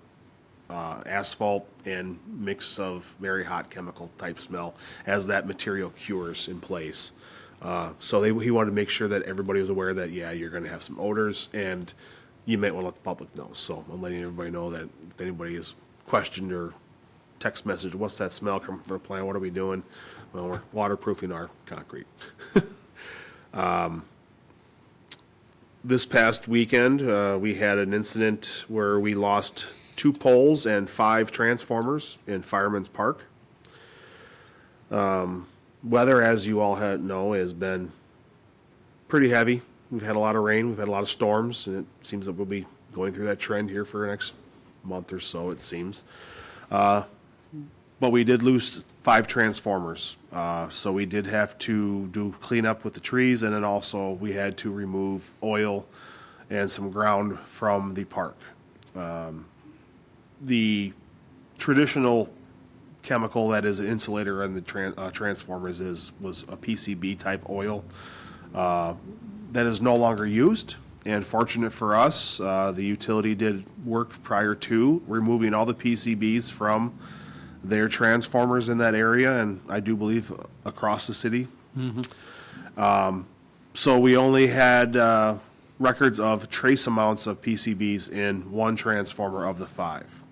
asphalt, and mix of very hot chemical type smell as that material cures in place. So he wanted to make sure that everybody was aware that, yeah, you're going to have some odors, and you might want to let the public know. So I'm letting everybody know that if anybody is questioned or text message, what's that smell coming from the plant? What are we doing? Well, we're waterproofing our concrete. This past weekend, we had an incident where we lost 2 poles and 5 transformers in Fireman's Park. Weather, as you all know, has been pretty heavy. We've had a lot of rain, we've had a lot of storms, and it seems that we'll be going through that trend here for the next month or so, it seems. But we did lose 5 transformers, so we did have to do cleanup with the trees, and then also we had to remove oil and some ground from the park. The traditional chemical that is an insulator in the transformers was a PCB type oil that is no longer used. And fortunate for us, the utility did work prior to removing all the PCBs from their transformers in that area, and I do believe across the city. So we only had records of trace amounts of PCBs in 1 transformer of the 5.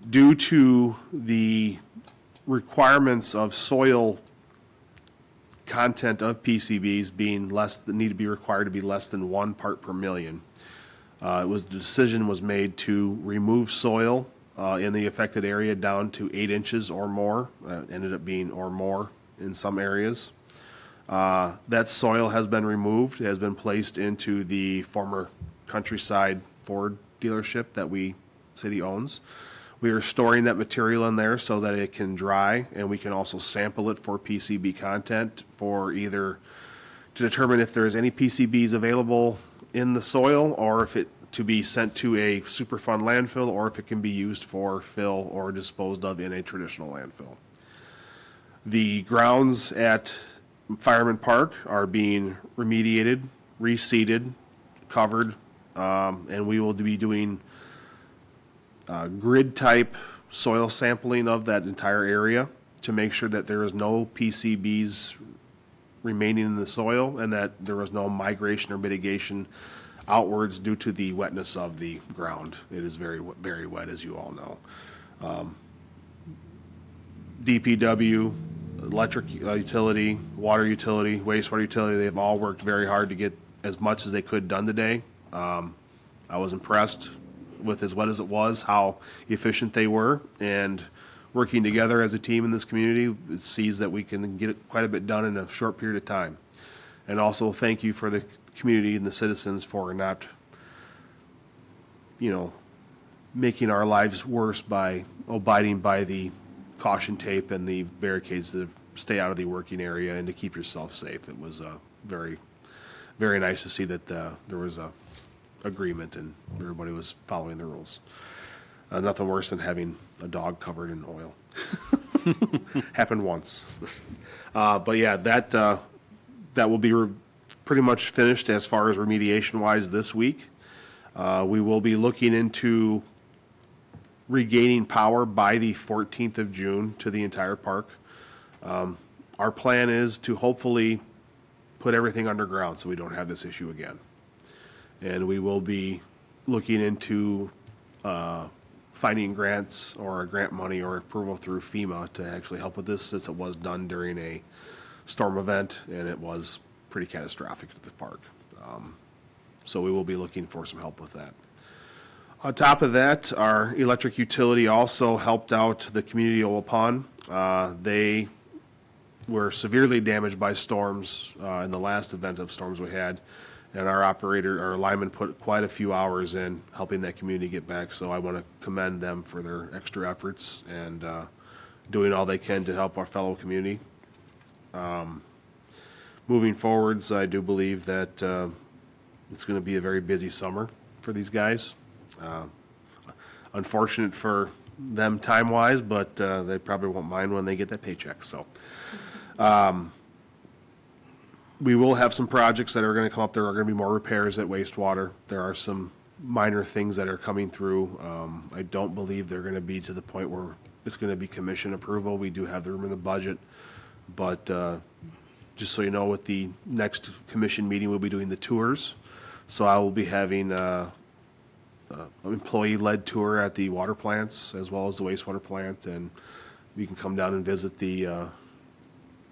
Due to the requirements of soil content of PCBs being need to be required to be less than 1 part per million, the decision was made to remove soil in the affected area down to 8 inches or more. Ended up being or more in some areas. That soil has been removed. It has been placed into the former Countryside Ford dealership that city owns. We are storing that material in there so that it can dry, and we can also sample it for PCB content for either to determine if there is any PCBs available in the soil, or if it to be sent to a Superfund landfill, or if it can be used for fill or disposed of in a traditional landfill. The grounds at Fireman Park are being remediated, reseeded, covered, and we will be doing grid type soil sampling of that entire area to make sure that there is no PCBs remaining in the soil and that there is no migration or mitigation outwards due to the wetness of the ground. It is very, very wet, as you all know. DPW, electric utility, water utility, wastewater utility, they've all worked very hard to get as much as they could done today. I was impressed with as wet as it was, how efficient they were, and working together as a team in this community, it sees that we can get quite a bit done in a short period of time. And also thank you for the community and the citizens for not, making our lives worse by abiding by the caution tape and the barricades that have stay out of the working area and to keep yourself safe. It was very, very nice to see that there was a agreement and everybody was following the rules. Nothing worse than having a dog covered in oil. Happened once. But yeah, that will be pretty much finished as far as remediation-wise this week. We will be looking into regaining power by the 14th of June to the entire park. Our plan is to hopefully put everything underground so we don't have this issue again. And we will be looking into finding grants or grant money or approval through FEMA to actually help with this, since it was done during a storm event and it was pretty catastrophic at the park. So we will be looking for some help with that. On top of that, our electric utility also helped out the community of Waupun. They were severely damaged by storms in the last event of storms we had. And our lineman put quite a few hours in helping that community get back. So I want to commend them for their extra efforts and doing all they can to help our fellow community. Moving forwards, I do believe that it's going to be a very busy summer for these guys. Unfortunate for them time-wise, but they probably won't mind when they get that paycheck. So we will have some projects that are going to come up. There are going to be more repairs at wastewater. There are some minor things that are coming through. I don't believe they're going to be to the point where it's going to be commission approval. We do have the room in the budget. But just so you know, with the next commission meeting, we'll be doing the tours. So I will be having an employee-led tour at the water plants as well as the wastewater plant. And you can come down and visit the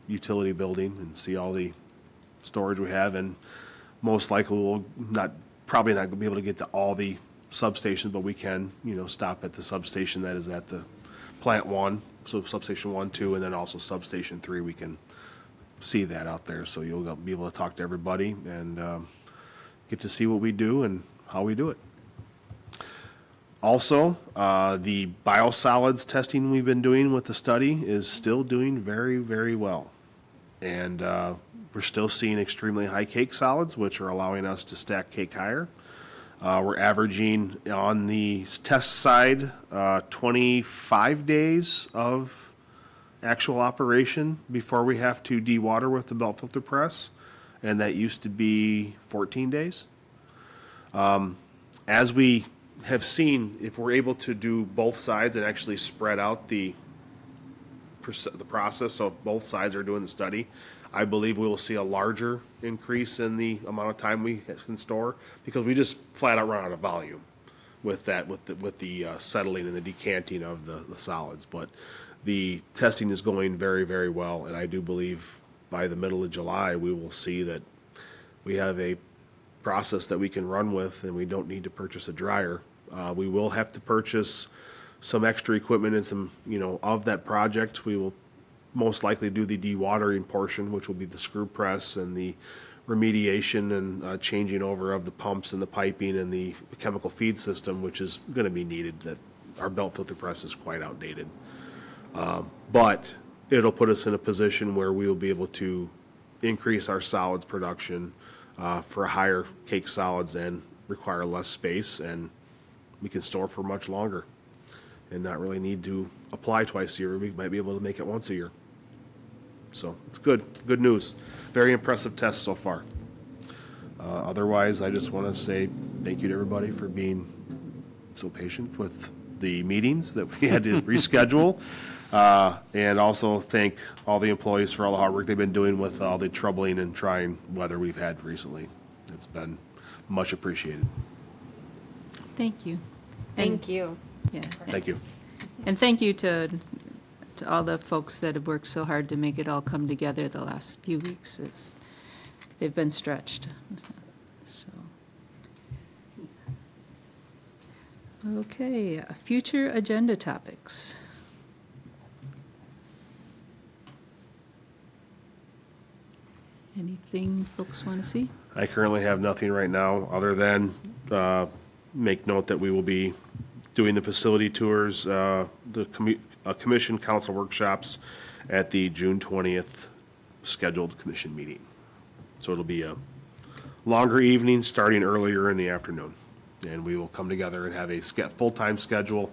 utility building and see all the storage we have, and most likely we'll probably not be able to get to all the substations, but we can, stop at the substation that is at the plant 1, so substation 1, 2, and then also substation 3. We can see that out there, so you'll be able to talk to everybody and get to see what we do and how we do it. Also, the biosolids testing we've been doing with the study is still doing very, very well, and we're still seeing extremely high cake solids, which are allowing us to stack cake higher. We're averaging on the test side 25 days of actual operation before we have to dewater with the belt filter press, and that used to be 14 days. As we have seen, if we're able to do both sides and actually spread out the process so both sides are doing the study, I believe we will see a larger increase in the amount of time we can store, because we just flat out run out of volume with that, with the settling and the decanting of the solids. But the testing is going very, very well, and I do believe by the middle of July we will see that we have a process that we can run with, and we don't need to purchase a dryer. We will have to purchase some extra equipment and some, of that project. We will most likely do the dewatering portion, which will be the screw press and the remediation and changing over of the pumps and the piping and the chemical feed system, which is going to be needed. That our belt filter press is quite outdated. But it'll put us in a position where we will be able to increase our solids production for higher cake solids and require less space, and we can store for much longer and not really need to apply twice a year. We might be able to make it once a year. So it's good news. Very impressive test so far. Otherwise, I just want to say thank you to everybody for being so patient with the meetings that we had to reschedule. And also thank all the employees for all the hard work they've been doing with all the troubling and trying weather we've had recently. It's been much appreciated. Thank you. Thank you. Yeah. Thank you. And thank you to all the folks that have worked so hard to make it all come together the last few weeks. They've been stretched. So. Okay, future agenda topics. Anything folks want to see? I currently have nothing right now, other than make note that we will be doing the facility tours, the commission council workshops at the June 20th scheduled commission meeting. So it'll be a longer evening, starting earlier in the afternoon. And we will come together and have a full-time schedule,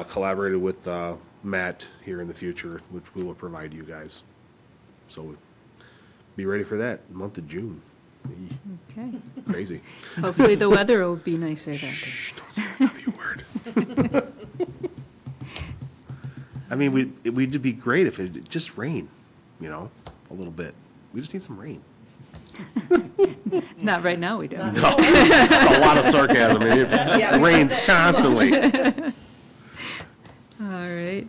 collaborated with Matt here in the future, which we will provide you guys. So be ready for that, month of June. Okay. Crazy. Hopefully the weather will be nicer then. Shh, don't say that W word. I mean, we'd be great if it just rained, you know, a little bit. We just need some rain. Not right now, we don't. A lot of sarcasm. I mean, it rains constantly. All right.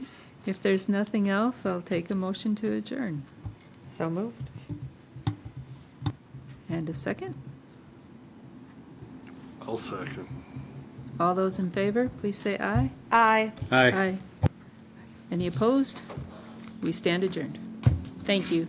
If there's nothing else, I'll take a motion to adjourn. So moved. And a second? I'll second. All those in favor, please say aye. Aye. Aye. Any opposed? We stand adjourned. Thank you.